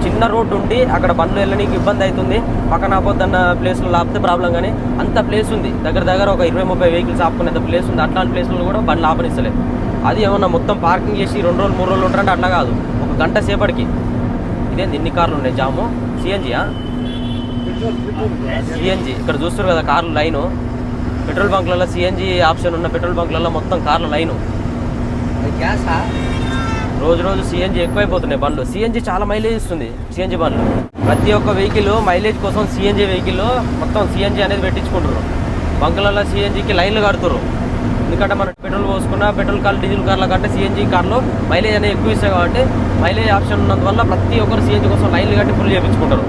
చిన్న రోడ్డు ఉండి అక్కడ బండ్లు వెళ్ళడానికి ఇబ్బంది అవుతుంది. పక్కన ఆపొద్దన్న ప్లేస్లో ఆపితే ప్రాబ్లం. కానీ అంత ప్లేస్ ఉంది, దగ్గర ఒక 20-30 వెహికల్స్ ఆపుకునేంత ప్లేస్ ఉంది. అట్లాంటి ప్లేస్లో కూడా బండ్లు ఆపనిస్తలేదు. అది ఏమన్నా మొత్తం పార్కింగ్ చేసి 2 రోజులు 3 రోజులు ఉంటారంటే అట్లా కాదు, ఒక గంట సేపటికి. ఇదేంది ఇన్ని కార్లు ఉన్నాయి జాము? సిఎన్జియా? సిఎన్జి. ఇక్కడ చూస్తారు కదా కార్లు లైను. పెట్రోల్ బంక్లలో సిఎన్జి ఆప్షన్ ఉన్న పెట్రోల్ బంక్లలో మొత్తం కార్లు లైను. రోజు సిఎన్జి ఎక్కువైపోతున్నాయి బండ్లు. సిఎన్జి చాలా మైలేజ్ ఇస్తుంది సిఎన్జి బండ్లు. ప్రతి ఒక్క వెహికల్ మైలేజ్ కోసం సిఎన్జి వెహికల్ మొత్తం సిఎన్జి అనేది పెట్టించుకుంటారు. బంకులలో సిఎన్జికి లైన్లు కడుతున్నారు. ఎందుకంటే మనం పెట్రోల్ పోసుకున్న పెట్రోల్ కార్లు డీజిల్ కార్ల కంటే సిఎన్జి కార్లు మైలేజ్ అనేది ఎక్కువ ఇస్తాయి. కాబట్టి మైలేజ్ ఆప్షన్ ఉన్నందువల్ల ప్రతి ఒక్కరు సిఎన్జి కోసం లైన్లు కట్టి ఫుల్ చేయించుకుంటారు.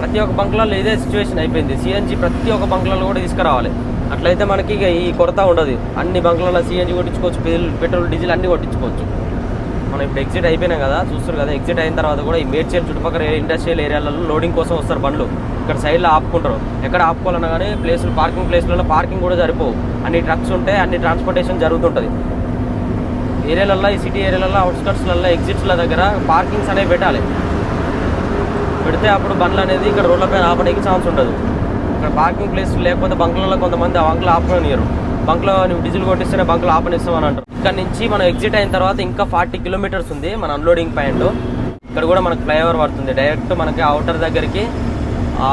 ప్రతి ఒక్క బంకులలో ఇదే సిచ్యువేషన్ అయిపోయింది. సిఎన్జి ప్రతి ఒక్క బంకులలో కూడా తీసుకురావాలి. అట్లయితే మనకి ఇక ఈ కొరత ఉండదు. అన్ని బంకులలో సిఎన్జి కొట్టించుకోవచ్చు, పెట్రోల్ డీజిల్ అన్నీ కొట్టించుకోవచ్చు. మనం ఇప్పుడు ఎగ్జిట్ అయిపోయినాం కదా, చూస్తారు కదా. ఎగ్జిట్ అయిన తర్వాత కూడా ఈ మేడ్చల్ చుట్టుపక్కల ఇండస్ట్రియల్ ఏరియాలలో లోడింగ్ కోసం వస్తారు బండ్లు. ఇక్కడ సైడ్లో ఆపుకుంటారు. ఎక్కడ ఆపుకోవాలన్నా కానీ ప్లేసులు, పార్కింగ్ ప్లేస్లలో పార్కింగ్ కూడా సరిపోవు. అన్ని ట్రక్స్ ఉంటాయి, అన్ని ట్రాన్స్పోర్టేషన్ జరుగుతుంటుంది. ఏరియాలలో, ఈ సిటీ ఏరియాలలో, అవుట్స్కట్స్లలో, ఎగ్జిట్స్ల దగ్గర పార్కింగ్స్ అనేవి పెట్టాలి. పెడితే అప్పుడు బండ్లు అనేది ఇక్కడ రోడ్లపైన ఆపడానికి ఛాన్స్ ఉండదు. ఇక్కడ పార్కింగ్ ప్లేస్ లేకపోతే బంకులలో కొంతమంది ఆ బంకులు ఆపనియరు. బంకులో నువ్వు డీజిల్ కొట్టిస్తేనే బంకులు ఆపనిస్తాం అని అంటారు. ఇక్కడ నుంచి మనం ఎగ్జిట్ అయిన తర్వాత ఇంకా 40 కిలోమీటర్స్ ఉంది మన అన్లోడింగ్ పాయింట్. ఇక్కడ కూడా మనకు ఫ్లైఓవర్ పడుతుంది. డైరెక్ట్ మనకి అవుటర్ దగ్గరికి ఆ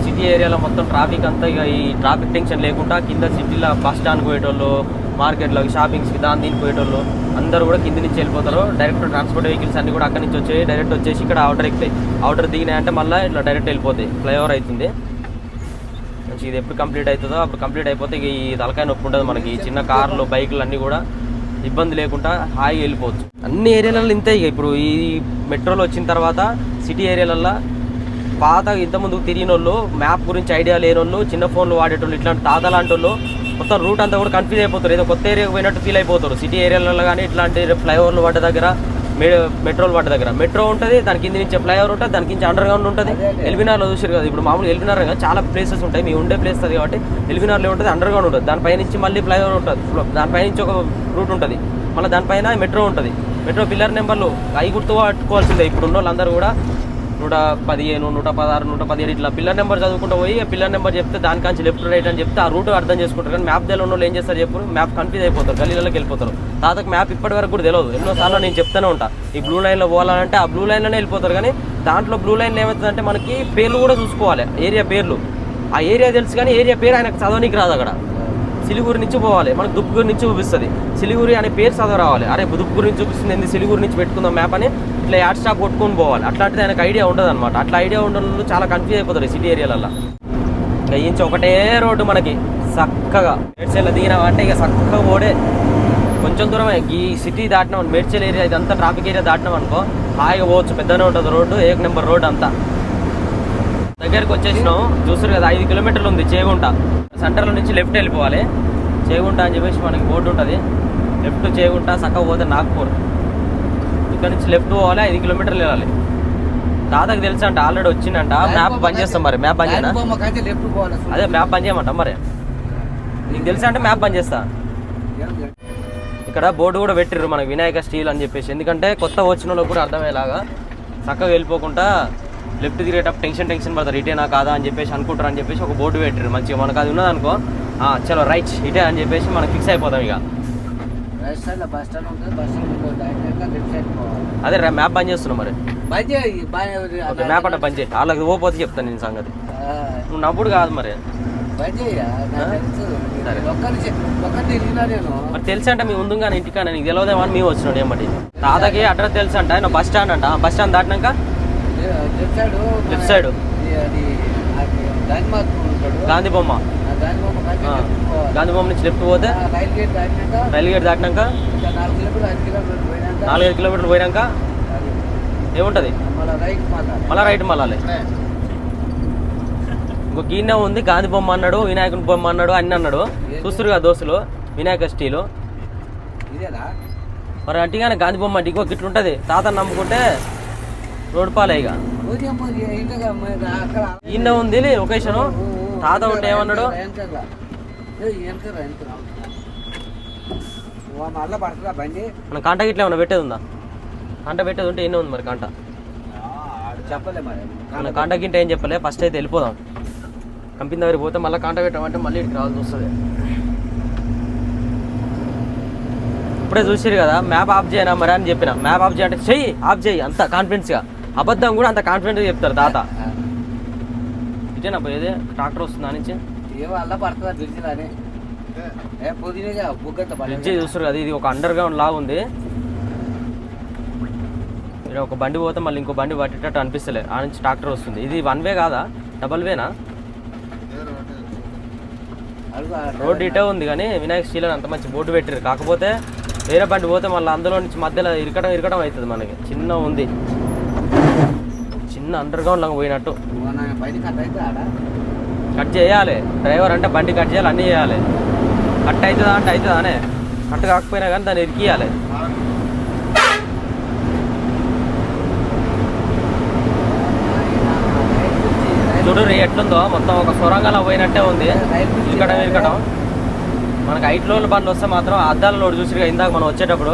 సిటీ ఏరియాలో మొత్తం ట్రాఫిక్ అంతా ఇక ఈ ట్రాఫిక్ టెన్షన్ లేకుండా కింద సిటీలో బస్ స్టాండ్కి పోయేటోళ్ళు, మార్కెట్లోకి, షాపింగ్స్కి, దీనికి పోయేటోళ్ళు అందరూ కూడా కింద నుంచి వెళ్ళిపోతారు. డైరెక్ట్ ట్రాన్స్పోర్ట్ వెహికల్స్ అన్ని కూడా అక్కడి నుంచి వచ్చాయి. డైరెక్ట్ వచ్చేసి ఇక్కడ అవుటర్ ఎక్కుతాయి. అవుటర్ దిగినాయంటే మళ్ళీ ఇట్లా డైరెక్ట్ వెళ్ళిపోతాయి. ఫ్లైఓవర్ అవుతుంది. మంచి ఇది ఎప్పుడు కంప్లీట్ అవుతుందో అప్పుడు కంప్లీట్ అయిపోతే ఇక ఈ తలకాయ నొప్పి ఉంటుంది మనకి. చిన్న కార్లు, బైకులు అన్నీ కూడా ఇబ్బంది లేకుండా హాయిగా వెళ్ళిపోవచ్చు. అన్ని ఏరియాలలో ఇంతే. ఇక ఇప్పుడు ఈ మెట్రోలో వచ్చిన తర్వాత సిటీ ఏరియాలలో పాత ఇంతకుముందు తిరిగిన వాళ్ళు, మ్యాప్ గురించి ఐడియా లేని వాళ్ళు, చిన్న ఫోన్లు వాడేటోళ్ళు, ఇట్లాంటి తాత లాంటి వాళ్ళు మొత్తం రూట్ అంతా కూడా కన్ఫ్యూజ్ అయిపోతారు. ఏదో కొత్త ఏరియాకి పోయినట్టు ఫీల్ అయిపోతారు. సిటీ ఏరియాలలో కానీ ఇట్లాంటి ఫ్లైఓవర్లు పడ్డ దగ్గర, మెట్రోలు పడ్డ దగ్గర మెట్రో ఉంటుంది, దాని కింద నుంచి ఫ్లైఓవర్ ఉంటుంది, దాని కింద అండర్ గ్రౌండ్ ఉంటుంది. ఎల్బినార్లో చూసారు కదా, ఇప్పుడు మామూలు ఎల్బినార్ కదా చాలా ప్లేసెస్ ఉంటాయి. మీ ఉండే ప్లేస్ అది కాబట్టి ఎల్బినార్లో ఉంటుంది, అండర్ గ్రౌండ్ ఉంటుంది. దానిపై నుంచి మళ్ళీ ఫ్లైఓవర్ ఉంటుంది, దానిపై నుంచి ఒక రూట్ ఉంటుంది, మళ్ళీ దానిపైన మెట్రో ఉంటుంది. మెట్రో పిల్లర్ నెంబర్లు అవి గుర్తు పట్టుకోవాల్సిందే. ఇప్పుడు ఉన్న వాళ్ళందరూ కూడా 115, 116, 117 ఇట్లా పిల్లర్ నెంబర్ చదువుకుంటూ పోయి పిల్లర్ నెంబర్ చెప్తే దానికాంచి లెఫ్ట్ రైట్ అని చెప్తే ఆ రూట్ అర్థం చేసుకుంటారు. కానీ మ్యాప్ తెలియని వాళ్ళు ఏం చేస్తారు చెప్పు, మ్యాప్ కన్ఫ్యూజ్ అయిపోతారు, గల్లీలోకి వెళ్ళిపోతారు. తాతకు మ్యాప్ ఇప్పటి వరకు కూడా తెలియదు. ఎన్నోసార్లు నేను చెప్తానే ఉంటా, ఈ బ్లూ లైన్లో పోవాలంటే ఆ బ్లూ లైన్లోనే వెళ్ళిపోతారు. కానీ దాంట్లో బ్లూ లైన్లో ఏమవుతుందంటే మనకి పేర్లు కూడా చూసుకోవాలి, ఏరియా పేర్లు. ఆ ఏరియా తెలుసు కానీ ఏరియా పేరు ఆయనకు చదవనీకి రాదు. అక్కడ సిలిగురి నుంచి పోవాలి, మనకు దుప్పుగురి నుంచి చూపిస్తుంది. సిలిగురి అనే పేరు చదవ రావాలి. అరే దుప్పుగురి నుంచి చూపిస్తుంది, ఎందుకు సిలిగురి నుంచి పెట్టుకుందాం మ్యాప్ అని ఇట్లా యాడ్ స్టాప్ కొట్టుకొని పోవాలి. అట్లాంటిది ఆయనకు ఐడియా ఉండదు అనమాట. అట్లా ఐడియా ఉండడం చాలా కన్ఫ్యూజ్ అయిపోతారు సిటీ ఏరియాలలో. ఇక ఇంచి ఒకటే రోడ్డు మనకి చక్కగా మేడ్చల్ దిగినాం అంటే ఇక చక్కగా ఓడే. కొంచెం దూరమే ఈ సిటీ దాటినాం, మేడ్చల్ ఏరియా ఇదంతా ట్రాఫిక్ ఏరియా దాటినాం అనుకో హాయిగా పోవచ్చు. పెద్దనే ఉంటుంది రోడ్డు, 1 నెంబర్ రోడ్ అంతా. దగ్గరికి వచ్చేసినాం, చూస్తారు కదా 5 కిలోమీటర్లు ఉంది చేగుంట. సెంటర్లో నుంచి లెఫ్ట్ వెళ్ళిపోవాలి. చేగుంట అని చెప్పేసి మనకి బోర్డు ఉంటుంది. లెఫ్ట్ చేగుంట, చక్కగా పోతే నాగ్పూర్. ఇక్కడ నుంచి లెఫ్ట్ పోవాలి, 5 కిలోమీటర్లు వెళ్ళాలి. తాతకు తెలుసు అంట, ఆల్రెడీ వచ్చిందంట. మ్యాప్ బంద్ చేస్తాం. మరి మ్యాప్ బంద్ చేయనా? అదే మ్యాప్ బంద్ చేయమంట. మరి నీకు తెలుసా అంటే మ్యాప్ బంద్ చేస్తా. ఇక్కడ బోర్డు కూడా పెట్టిర్రు మనకి, వినాయక స్టీల్ అని చెప్పేసి. ఎందుకంటే కొత్త వచ్చిన వాళ్ళకి కూడా అర్థమయ్యేలాగా చక్కగా వెళ్ళిపోకుండా లెఫ్ట్ తిరిగేటప్పుడు టెన్షన్ పడతారు, ఇటేనా కాదా అని చెప్పేసి అనుకుంటారు అని చెప్పేసి ఒక బోర్డు పెట్టారు మంచిగా. మనకు అది ఉన్నదనుకో చలో రైట్ ఇటే అని చెప్పేసి మనకు ఫిక్స్ అయిపోతాం. ఇక అదే మ్యాప్ బంద్ చేస్తున్నావు. మరి మ్యాప్ అంటే బంద్ చేయి, వాళ్ళకి పోతే చెప్తాను నేను సంగతి. నువ్వు నవ్వుడు కాదు మరి. మరి తెలుసు అంటే మీ ముందుగానే ఇంటికానే నీకు తెలియదేమని మేము వచ్చినాడు. ఏమంటే తాతకి అడ్రస్ తెలుసు అంట. ఆయన బస్ స్టాండ్ అంట. బస్ స్టాండ్ దాటినాక లెఫ్ట్ సైడ్ గాంధీ బొమ్మ నుంచి లెఫ్ట్ పోతే రైల్ గేట్ దాటినాక 4-5 కిలోమీటర్లు పోయినాక ఏముంటుంది, మళ్ళీ రైట్ మళ్ళాలి. ఇంకో గిన్నె ఉంది, గాంధీ బొమ్మ అన్నాడు, వినాయకుని బొమ్మ అన్నాడు, అన్ని అన్నాడు. చూస్తురు కదా దోస్తులు, వినాయక స్టీలు. మరి అంటేగానే గాంధీ బొమ్మ అంటే ఇంకో గిట్లు ఉంటుంది. తాతను నమ్ముకుంటే రోడ్డు పాలే. ఇక ఈయన ఉంది లొకేషన్. తాత ఉంటే ఏమన్నాడు, మన కాంట గిట్ల ఏమన్నా పెట్టేది ఉందా? కాంట పెట్టేది ఉంటే ఎన్నో ఉంది మరి కాంట చెప్పలే మరి. మన కాంట గింట ఏం చెప్పలే. ఫస్ట్ అయితే వెళ్ళిపోదాం. కంపెనీ దగ్గరికి పోతే మళ్ళీ కాంట పెట్టామంటే మళ్ళీ ఇక్కడికి రావాల్సి వస్తుంది. ఇప్పుడే చూసారు కదా, మ్యాప్ ఆఫ్ చేయనా మరి అని చెప్పిన. మ్యాప్ ఆఫ్ చేయంటే చెయ్యి, ఆఫ్ చేయి అంత కాన్ఫిడెన్స్గా. అబద్ధం కూడా అంత కాన్ఫిడెంట్గా చెప్తారు తాత. ఇటేనా పోయేది? ట్రాక్టర్ వస్తుందా నుంచి? ఏమో అల్ల పడుతుందా బ్రిడ్జిలానే బ్రిడ్జ్ చూస్తారు కదా, ఇది ఒక అండర్ గ్రౌండ్ లాగా ఉంది. ఇక్కడ ఒక బండి పోతే మళ్ళీ ఇంకో బండి పట్టేటట్టు అనిపిస్తలే. ఆ నుంచి ట్రాక్టర్ వస్తుంది. ఇది 1 వే కాదా, డబల్ వేనా? రోడ్డు ఇటే ఉంది కానీ వినాయక స్టీల్ అని అంత మంచి బోర్డు పెట్టారు. కాకపోతే వేరే బండి పోతే మళ్ళీ అందులో నుంచి మధ్యలో ఇరకడం అవుతుంది. మనకి చిన్న ఉంది, చిన్న అండర్ గ్రౌండ్ లాగా పోయినట్టు. కట్ చేయాలి. డ్రైవర్ అంటే బండి కట్ చేయాలి, అన్నీ చేయాలి. కట్ అవుతుందా అంటే అవుతుందా అనే. కట్ కాకపోయినా కానీ దాన్ని ఇరికియాలి. చూడు ఎట్లుందో, మొత్తం ఒక సొరంగంలో పోయినట్టే ఉంది. ఇరకడం మనకు 5 రోజుల బండ్లు వస్తే మాత్రం అద్దాల లోడ్ చూసిగా ఇందాక మనం వచ్చేటప్పుడు.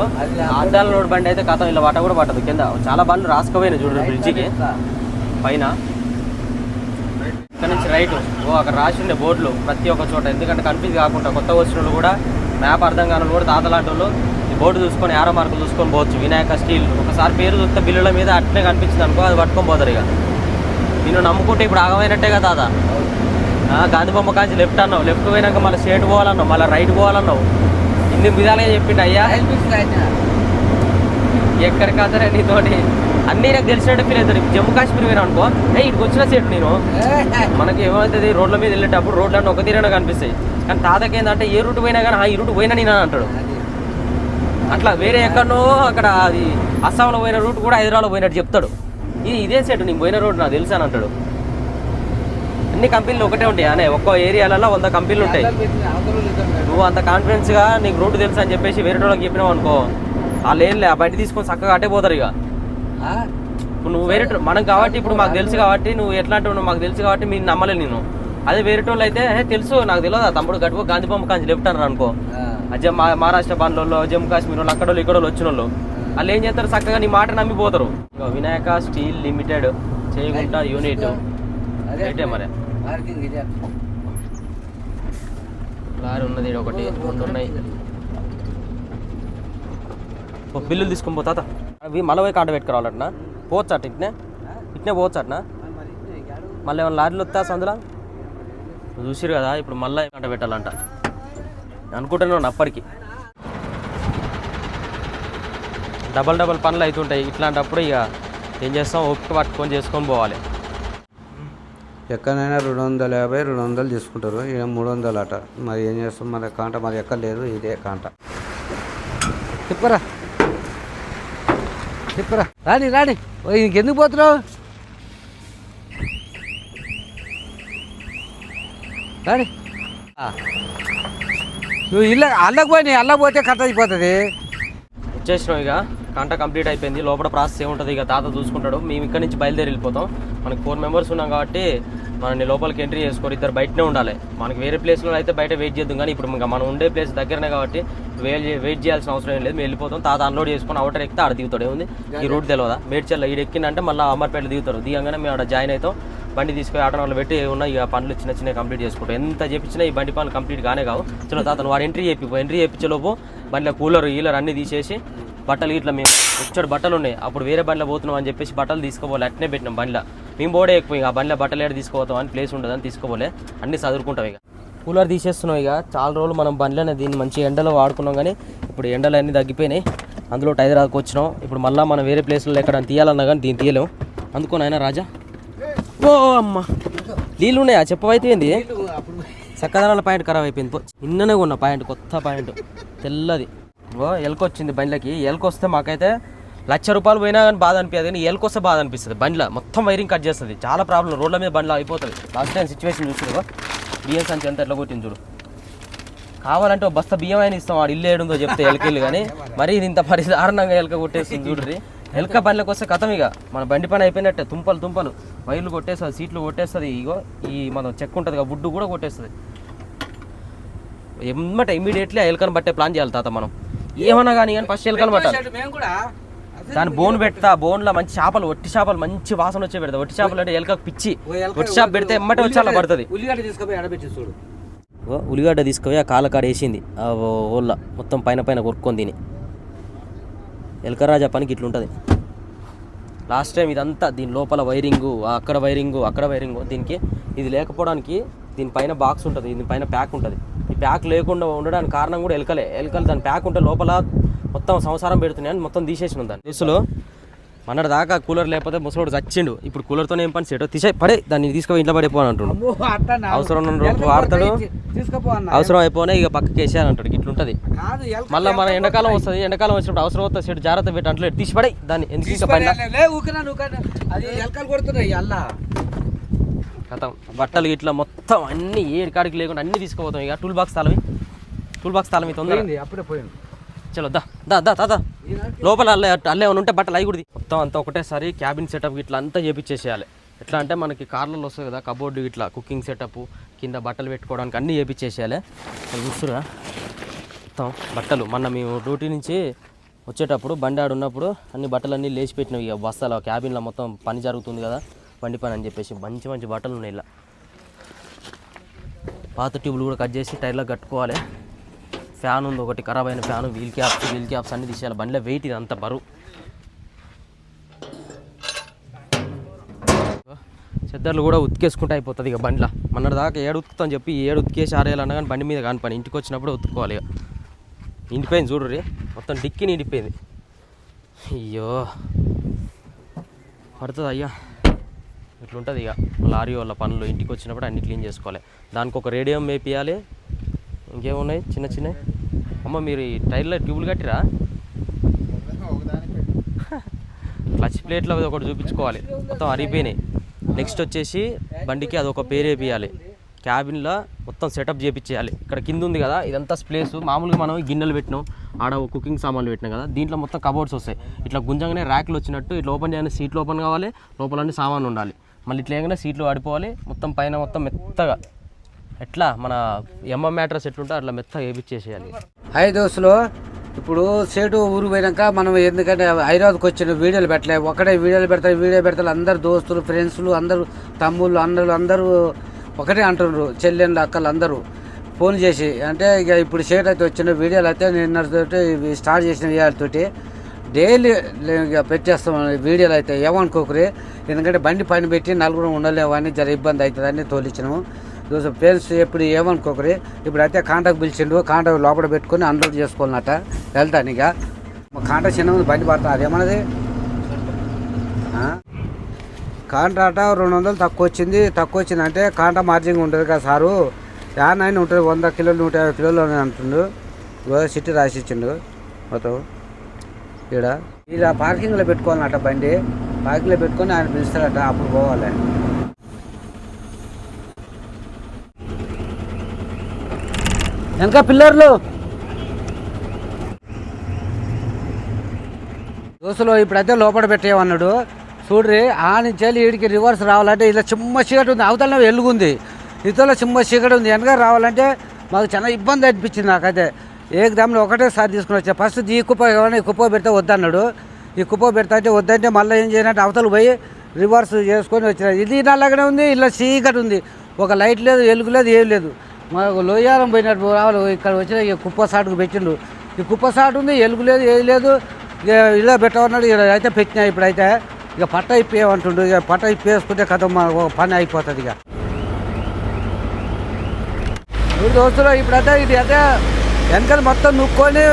అద్దాల లోడ్ బండి అయితే కథం ఇలా పట్ట కూడా పట్టదు. కింద చాలా బండ్లు రాసుకుపోయినాయి చూడు బ్రిడ్జికి పైన. ఇక్కడ నుంచి రైట్ అక్కడ రాసి ఉండే బోర్డులు ప్రతి ఒక్క చోట. ఎందుకంటే కన్ఫ్యూజ్ కాకుండా కొత్తగా వచ్చిన వాళ్ళు కూడా, మ్యాప్ అర్థం కాని కూడా తాత లాంటి వాళ్ళు ఈ బోర్డు చూసుకొని యారో మార్కులు చూసుకొని పోవచ్చు. వినాయక స్టీల్ ఒకసారి పేరు చూస్తే బిల్లుల మీద అట్లే కనిపించింది అనుకో, అది పట్టుకొని పోతారు. ఇక నిన్ను నమ్ముకుంటే ఇప్పుడు ఆగమైనట్టే కదా తాత. గాంధీ బొమ్మ కాంచి లెఫ్ట్ అన్నావు, లెఫ్ట్ పోయినాక మళ్ళీ స్ట్రేట్ పోవాలన్నావు, మళ్ళీ రైట్ పోవాలన్నావు. ఇన్ని విధాలుగా చెప్పిండు అయ్యా. ఎక్కడికి అతనే నీతోటి అన్నీ నాకు తెలిసినట్టు ఫీల్ అవుతాడు. జమ్మూ కాశ్మీర్ పోయినా అనుకో, ఇక్కడికి వచ్చిన సేటు నేను. మనకి ఏమవుతుంది, రోడ్ల మీద వెళ్ళేటప్పుడు రోడ్లన్నీ ఒక తీరైనా కనిపిస్తాయి. కానీ తాతకి ఏంటంటే ఏ రూట్ పోయినా కానీ ఈ రూట్ పోయినా నేను అంటాడు. అట్లా వేరే ఎక్కడనో అక్కడ అది అస్సాంలో పోయిన రూట్ కూడా హైదరాబాద్లో పోయినట్టు చెప్తాడు. ఇదే సెట్ నేను పోయిన రోడ్ నాకు తెలుసు అని అంటాడు. అన్ని కంపెనీలు ఒకటే ఉంటాయి అనే, ఒక్కో ఏరియాలలో 100 కంపెనీలు ఉంటాయి. నువ్వు అంత కాన్ఫిడెన్స్గా నీకు రూట్ తెలుసు అని చెప్పేసి వేరే వాళ్ళకి చెప్పినావు అనుకో, వాళ్ళు ఏం లే, ఆ బండి తీసుకొని చక్కగా అట్టే పోతారు. ఇక నువ్వు వేరే మనం కాబట్టి ఇప్పుడు మాకు తెలుసు కాబట్టి నువ్వు ఎట్లా అంటావు, మాకు తెలుసు కాబట్టి మీరు నమ్మలేదు నేను. అదే వేరే వాళ్ళు అయితే తెలుసు నాకు తెలియదు తమ్ముడు గడుపు గాంధీ బొమ్మ కాంచి లెఫ్ట్ అన్నారు అనుకో, అదే మహారాష్ట్ర బండ్లలో జమ్మూ కాశ్మీర్ వాళ్ళు అక్కడ ఇక్కడ వాళ్ళు వచ్చిన వాళ్ళు వాళ్ళు ఏం చేస్తారు, చక్కగా నీ మాట నమ్మిపోతారు. వినాయక స్టీల్ లిమిటెడ్ చేయకుండా యూనిట్ అయితే మరి లారీ ఉన్నది ఒకటి, 2 ఉన్నాయి. బిల్లులు తీసుకొని పోతా అవి మళ్ళీ పోయి కాంట పెట్టుకురావాలటనా? పోవచ్చు అట ఇట్నే పోవచ్చు అటనా? మళ్ళీ ఏమైనా లారీలు వస్తా సందులో చూసిరు కదా. ఇప్పుడు మళ్ళీ కాంట పెట్టాలంట అనుకుంటున్నాను. అప్పటికి డబల్ పనులు అవుతుంటాయి. ఇట్లాంటప్పుడు ఇక ఏం చేస్తాం, ఓపిక పట్టుకొని చేసుకొని పోవాలి. ఎక్కడైనా 250, 200 తీసుకుంటారు. ఇక 300 అట. మరి ఏం చేస్తాం, మరి కాంట మరి ఎక్కడ లేదు. ఇదే కాంట. చెప్పరా రాని ఇంకెందుకు పోతున్నావు? రాని నువ్వు అల్లకి పోతే కట్ అయిపోతుంది. వచ్చేసినాం. ఇక కాంట కంప్లీట్ అయిపోయింది. లోపల ప్రాసెస్ ఏముంటుంది ఇక తాత చూసుకుంటాడు. మేము ఇక్కడ నుంచి బయలుదేరి వెళ్ళిపోతాం. మనకి 4 మెంబర్స్ ఉన్నాం కాబట్టి మనని లోపలికి ఎంట్రీ చేసుకోరు. 2 బయటనే ఉండాలి. మనకి వేరే ప్లేస్లో అయితే బయట వెయిట్ చేద్దాం. కానీ ఇప్పుడు ఇంకా మనం ఉండే ప్లేస్ దగ్గరనే కాబట్టి వెయిట్ చేయాల్సిన అవసరం ఏం లేదు. మేము వెళ్ళిపోతాం. తాత అన్లోడ్ చేసుకుని అవుటర్ ఎక్కితే ఆడ దిగుతాడు. ఏముంది ఈ రూట్ తెలియదా, మేడ్చల్ ఈడ ఎక్కిందంటే మళ్ళీ అమర్పేట దిగుతారు. దిగంగానే మేము ఆడ జాయిన్ అవుతాం. బండి తీసుకొని ఆటోలో పెట్టి ఉన్న ఇక పనులు చిన్న కంప్లీట్ చేసుకుంటాం. ఎంత చెప్పించినా ఈ బండి పనులు కంప్లీట్ కానే కావు. చలో తాత నువ్వు ఎంట్రీ చేయించేలోపు బండిలో కూలర్ అన్నీ తీసేసి బట్టలు ఇట్లా మేము వచ్చాడు బట్టలు ఉన్నాయి. అప్పుడు వేరే బండిలో పోతున్నాం అని చెప్పేసి బట్టలు తీసుకోవాలి. అట్నే పెట్టినాం బండిలో. మేము బోడే ఎక్కువ ఆ బండిలో బట్టలు ఏడు తీసుకోపోతాం అని ప్లేస్ ఉండదని తీసుకోవాలి. అన్నీ చదువుకుంటాం. ఇక కూలర్ తీసేస్తున్నాం. ఇక చాలా రోజులు మనం బండిలోనే దీన్ని మంచి ఎండలో వాడుకున్నాం. కానీ ఇప్పుడు ఎండలు అన్నీ తగ్గిపోయినాయి. అందులో హైదరాబాద్కి వచ్చినాం. ఇప్పుడు మళ్ళీ మనం వేరే ప్లేస్లో ఎక్కడ తీయాలన్నా కానీ దీన్ని తీయలేము. అందుకని ఆయన రాజా ఓ అమ్మ నీళ్ళు ఉన్నాయా చెప్పవైతే ఏంది చక్కదనాల పాయింట్ ఖరాబ్ అయిపోయింది. నిన్ననే కొన్న పాయింట్, కొత్త పాయింట్ తెల్లది. ఎలకొచ్చింది బండ్లకి. ఎలకొస్తే మాకైతే ₹1,00,000 పోయినా కానీ బాధ అనిపించదు, కానీ ఎలకొస్తే బాధ అనిపిస్తుంది. బండిలో మొత్తం వైరింగ్ కట్ చేస్తుంది, చాలా ప్రాబ్లం. రోడ్ల మీద బండిలో అయిపోతుంది. లాస్ట్ టైం సిచ్యువేషన్ చూసి బియ్యం సంచి ఎంత ఎట్లా కొట్టింది చూడు. కావాలంటే ఒక బస్తా బియ్యం అయినా ఇస్తాం, వాడు ఇల్లు ఏడుందో చెప్తే ఎలకెళ్ళి, కానీ మరీ ఇది ఇంత దారుణంగా ఎలక కొట్టేస్తుంది చూడ్రి. ఎలక బండ్లకు వస్తే కథం ఇక మన బండి పని అయిపోయినట్టే. తుంపలు వైర్లు కొట్టేస్తుంది, సీట్లు కొట్టేస్తుంది. ఇగో ఈ మనం చెక్ ఉంటుంది కదా, వుడ్డు కూడా కొట్టేస్తుంది. ఇమీడియట్లీ ఆ ఎలకను బట్టే ప్లాన్ చేయాలి తాత మనం. ఏమన్నా కానీ ఫస్ట్ ఎలకను పట్టాలి. దాని బోన్ పెడతా, బోన్లో మంచి చేపలు, ఒట్టి చేపలు మంచి వాసన వచ్చే పెడతా. ఒట్టి చేపలు అంటే ఎలకకు పిచ్చి, ఒట్టి చేప పెడితే ఎమ్మటే వచ్చి అలా పడుతుంది. ఉల్లిగడ్డ తీసుకుపోయి ఆడబెట్టి చూడు. ఉల్లిగడ్డ తీసుకుపోయి ఆ కాళ్ళకాడ వేసింది, ఆ ఓళ్ళ మొత్తం పైన కొరుక్కొని తిని. ఎలకరాజా పనికి ఇట్లుంటుంది. లాస్ట్ టైం ఇదంతా దీని లోపల వైరింగు, అక్కడ వైరింగు. దీనికి ఇది లేకపోవడానికి దీనిపైన బాక్స్ ఉంటుంది, దీనిపైన ప్యాక్ ఉంటుంది. ఈ ప్యాక్ లేకుండా ఉండడానికి కారణం కూడా ఎలకలు దాని ప్యాక్ ఉంటే లోపల మొత్తం సంసారం పెడుతున్నాయి అని మొత్తం తీసేసిన దాన్ని. తెలుసులో మొన్నటి దాకా కూలర్ లేకపోతే ముసలోడు చచ్చిండు. ఇప్పుడు కూలర్తో ఏం పని సెట్ తీసే పడే, దాన్ని తీసుకుపోయి ఇంట్లో పడిపోని అంటుండు. అవసరం వాడతాడు, అవసరం అయిపోయినా ఇక పక్కకి వేసేయాలంటాడు. ఇట్లుంటది. మళ్ళీ మన ఎండాకాలం వస్తుంది, ఎండాకాలం వచ్చినప్పుడు అవసరం వస్తే సెట్ జాగ్రత్త పెట్టి అంటలే తీసి పడే దాన్ని. ఎందుకు ఇంకా పైన కథం బట్టలు ఇట్లా మొత్తం అన్ని ఏ కాడికి లేకుండా అన్ని తీసుకుపోతాం. ఇక టూల్ బాక్స్ తాళం తొందర అప్పుడే పోయింది. చలో దా లోపల అల్లే ఏమైనా ఉంటే బట్టలు అవి కూడా మొత్తం అంతా ఒకటేసారి క్యాబిన్ సెటప్ ఇట్లా అంతా చేపించేసేయాలి. ఎట్లా అంటే మనకి కార్లలో వస్తుంది కదా కబోర్డు, ఇట్లా కుకింగ్ సెటప్, కింద బట్టలు పెట్టుకోవడానికి అన్నీ చేపించేసేయాలి. చూస్తురా మొత్తం బట్టలు. మొన్న మేము డ్యూటీ నుంచి వచ్చేటప్పుడు బండి ఆడు ఉన్నప్పుడు అన్ని బట్టలన్నీ లేచి పెట్టినవి. ఇక బస్తాల క్యాబిన్లో మొత్తం పని జరుగుతుంది కదా, బండి పని అని చెప్పేసి మంచి బట్టలు ఉన్నాయి. ఇలా పాత ట్యూబ్లు కూడా కట్ చేసి టైర్లో కట్టుకోవాలి. ఫ్యాన్ ఉంది ఒకటి, ఖరాబ్ అయిన ఫ్యాన్, వీల్ క్యాప్స్ అన్నీ తీసేయాలి. బండిలో వెయిట్ ఇది అంత బరువు. చెద్దర్లు కూడా ఉతికేసుకుంటే అయిపోతుంది ఇక బండిలో. మొన్నటి దాకా 7 ఉతుకుతాం చెప్పి 7 ఉతికేసి ఆరేయాలన్నా కానీ బండి మీద కాని పని. ఇంటికి వచ్చినప్పుడు ఉతుక్కోవాలి. ఇక నిండిపోయింది చూడు, మొత్తం డిక్కి నిండిపోయింది. అయ్యో పడుతుంది అయ్యా. ఇట్లుంటుంది ఇక లారీ వాళ్ళ పనులు. ఇంటికి వచ్చినప్పుడు అన్ని క్లీన్ చేసుకోవాలి. దానికి ఒక రేడియం వేపియాలి. ఇంకేమున్నాయి చిన్న అమ్మ మీరు ఈ టైర్లో ట్యూబ్లు కట్టిరా? క్లచ్ ప్లేట్లో ఒకటి చూపించుకోవాలి, మొత్తం అరిగిపోయినాయి. నెక్స్ట్ వచ్చేసి బండికి అదొక పేరు వేపియాలి. క్యాబిన్లో మొత్తం సెటప్ చేయించేయాలి. ఇక్కడ కింద ఉంది కదా ఇదంతా ప్లేస్. మామూలుగా మనం గిన్నెలు పెట్టినాం, ఆడ కుకింగ్ సామాన్లు పెట్టినాం కదా, దీంట్లో మొత్తం కబోర్డ్స్ వస్తాయి. ఇట్లా గుంజంగానే ర్యాక్లు వచ్చినట్టు ఇట్లా ఓపెన్ చేయాలి. సీట్లు ఓపెన్ కావాలి, లోపల అన్ని సామాన్లు ఉండాలి. మళ్ళీ ఇట్లా వేయగానే సీట్లు ఆడిపోవాలి. మొత్తం పైన మొత్తం మెత్తగా ఎట్లా మన మ్యాట్రస్ ఎట్లుంటే అట్లా మెత్తగా వేయించేసేయాలి. హాయ్ దోస్తులు, ఇప్పుడు సేటు ఊరు పోయినాక మనం ఎందుకంటే హైదరాబాద్కి వచ్చిన వీడియోలు పెట్టలే. ఒకటే వీడియో పెడతారు అందరు దోస్తులు, ఫ్రెండ్స్లు, అందరూ తమ్ముళ్ళు, అందరూ ఒకటే అంటున్నారు. చెల్లెళ్ళు, అక్కలు అందరూ ఫోన్ చేసి అంటే ఇక ఇప్పుడు సేట్ అయితే వచ్చిన వీడియోలు అయితే నిన్నటితోటి స్టార్ట్ చేసిన వీడియోలతోటి డైలీ ఇక పెట్టేస్తాం వీడియోలు అయితే. ఏమనుకోకరి, ఎందుకంటే బండి పని పెట్టి నలుగురు ఉండలేవు అని జర ఇబ్బంది అవుతుందని తోలిచ్చినాము. దోస్తు ఫ్రెండ్స్ ఎప్పుడు ఏమనుకోకరి. ఇప్పుడైతే కాంటాక్ట్ పిలిచిండు, కాంటాక్ట్ లోపల పెట్టుకొని అన్లోడ్ చేసుకోవాలన్నట. వెళ్తాను ఇక కాంటాక్ట్ చిన్న బండి పడతా. అదేమన్నది కాంట్రాక్ట్ 200 తక్కువ వచ్చింది అంటే కాంటా మార్జింగ్ ఉంటుంది కదా సారు, యాన్ ఉంటుంది 100 కిలోలు 150 కిలోలు అని అంటుండు. సిటీ రాసి ఇచ్చిండు మొత్తం. ఇక్కడ పార్కింగ్లో పెట్టుకోవాలన్నట బండి. పార్కింగ్లో పెట్టుకొని ఆయన పిలుస్తారట, అప్పుడు పోవాలి. ఇంకా పిల్లర్లు దోస్తులు ఇప్పుడైతే లోపల పెట్టేయమన్నాడు. చూడ్రి ఆ నుంచి వీడికి రివర్స్ రావాలంటే ఇలా చిమ్మ చీకటి ఉంది, అవతల ఎలుగుంది, ఇతరులో చిమ్మ చీకటి ఉంది. వెనక రావాలంటే మాకు చాలా ఇబ్బంది అనిపించింది నాకైతే. ఏకదమ్లో ఒకటేసారి తీసుకుని వచ్చా. ఫస్ట్ ఈ కుప్ప పెడితే వద్దన్నాడు. ఈ కుప్ప పెడతా వద్దంటే మళ్ళీ ఏం చేయనంటే అవతలు పోయి రివర్స్ చేసుకొని వచ్చిన. ఇది నల్లగానే ఉంది, ఇలా చీకటి ఉంది, ఒక లైట్ లేదు, ఎలుగు లేదు, ఏం లేదు. మాకు లోయారం పోయినట్టు రావాలి. ఇక్కడ వచ్చిన ఈ కుప్ప సాటుకు పెట్టిండు. ఈ కుప్ప సాటు ఉంది, ఎలుగు లేదు, ఏది లేదు. ఇక ఇలా పెట్టమన్నాడు. ఇక్కడ అయితే పెట్టినా. ఇప్పుడైతే ఇక పట్ట ఇప్పేయమంటుండు. ఇక పట్ట ఇప్పేసుకుంటే కథ పని అయిపోతుంది. ఇక మూడు దోస్తులు ఇప్పుడైతే ఇది అయితే వెనకాల మొత్తం నుక్కొని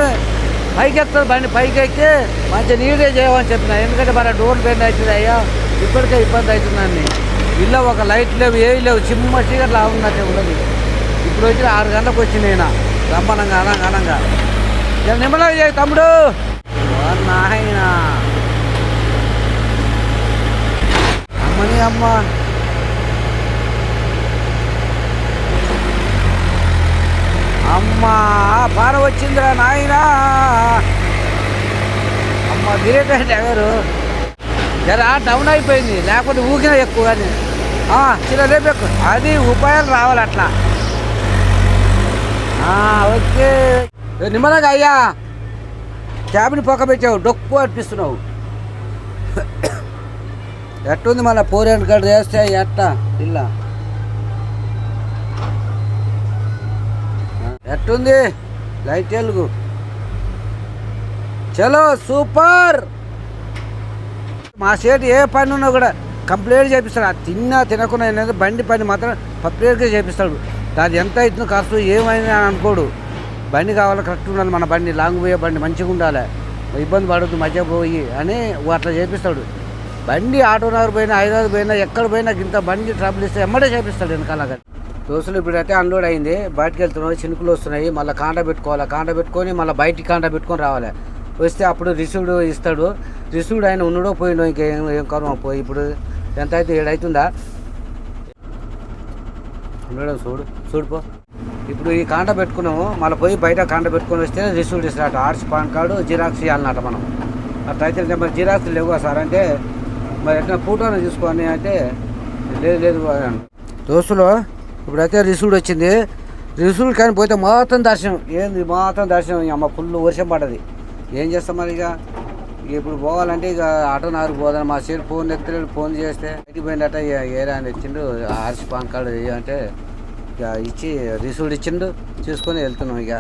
పైకి ఎక్కుతుంది బండి. పైకి ఎక్కి మంచిగా నీట్గా చేయమని చెప్పిన. ఎందుకంటే మన డోర్ బెండ్ అవుతుంది అయ్యా, ఇప్పటికే ఇబ్బంది అవుతుందండి. ఇల్లు ఒక లైట్ లేవు, ఏవి లేవు, చిమ్మ చీకట్లు ఉన్నట్టే ఉన్నది. ఇప్పుడు వచ్చి 6 గంటలకు వచ్చింది నేను రమ్మనంగా అనంగా. నిమ్మలంగా చేయి తమ్ముడు నాయన. అమ్మ అమ్మా పార వచ్చిందిరా నాయనా అమ్మ గిరేట ఎవరు జరా డౌన్ అయిపోయింది లేకపోతే ఊకినా ఎక్కువ కానీ చిన్న రేపు అది ఉపాయాలు రావాలి అట్లా ఓకే నిమ్మలాగా అయ్యా క్యాబ్ని పక్క పెట్టావు డొక్కు అనిపిస్తున్నావు ఎట్టుంది మళ్ళీ 400 గంటలు చేస్తే ఎట్టా ఇల్లా ఎట్టుంది లైట్ వెలుగు చలో సూపర్ మా సేటు ఏ పని ఉన్నా కూడా కంప్లీట్ చేపిస్తాడు అది తిన్నా తినకుండా అనేది బండి పని మాత్రం పర్ఫెక్ట్గా చేపిస్తాడు దాని ఎంత అవుతుందో ఖర్చు ఏమైనా అని అనుకోడు బండి కావాలి కరెక్ట్ ఉండాలి మన బండి లాంగ్ పోయే బండి మంచిగా ఉండాలి ఇబ్బంది పడద్దు మధ్య పోయి అని అట్లా చేపిస్తాడు బండి ఆటోనగర్ పోయినా హైదరాబాద్ పోయినా ఎక్కడ పోయినా ఇంత బండి ట్రబుల్ ఇస్తే ఎమ్మడే చేపిస్తాడు వెనకాల దోస్తులు ఇప్పుడైతే అన్లోడ్ అయింది బయటకు వెళ్తున్నాయి చినుకులు వస్తున్నాయి మళ్ళీ కాంట పెట్టుకోవాలి కాంట పెట్టుకొని మళ్ళీ బయటికి కాంట పెట్టుకొని రావాలి వస్తే అప్పుడు రిసీవ్డ్ ఇస్తాడు రిసీవ్డ్ ఆయన ఉన్నాడో పోయిండో ఇంకేం కర్మ పోయి ఇప్పుడు ఎంత అయితే 7 అవుతుందా ఉండడం చూడుపో ఇప్పుడు ఈ కాంట పెట్టుకున్నాము మళ్ళీ పోయి బయట కాంట పెట్టుకొని వస్తే రిసీవ్డ్ ఇస్తాడు ఆర్ట్స్ పాన్ కార్డు జిరాక్స్ ఇవ్వాలన్నమాట మనం అట్లా అయితే మరి జిరాక్స్ లేవు సార్ అంటే మరి ఎట్లా ఫోటోని తీసుకొని అంటే లేదు దోస్తులు ఇప్పుడైతే రిసీవ్డ్ వచ్చింది రిసీవ్డ్ కానీ పోతే మొత్తం దర్శనం ఏంది మొత్తం దర్శనం అమ్మ ఫుల్ వర్షం పడ్డది ఏం చేస్తాం మరి ఇక ఇప్పుడు పోవాలంటే ఇక ఆటో నారు పోదాం మా సైడ్ ఫోన్ ఎత్తలేడు ఫోన్ చేస్తే బయటికి పోయిందట ఏరా అని ఇచ్చిండు ఆర్సీ పాన్ కార్డు అంటే ఇక ఇచ్చి రిసీవ్డ్ ఇచ్చిండు చూసుకొని వెళ్తున్నాం ఇక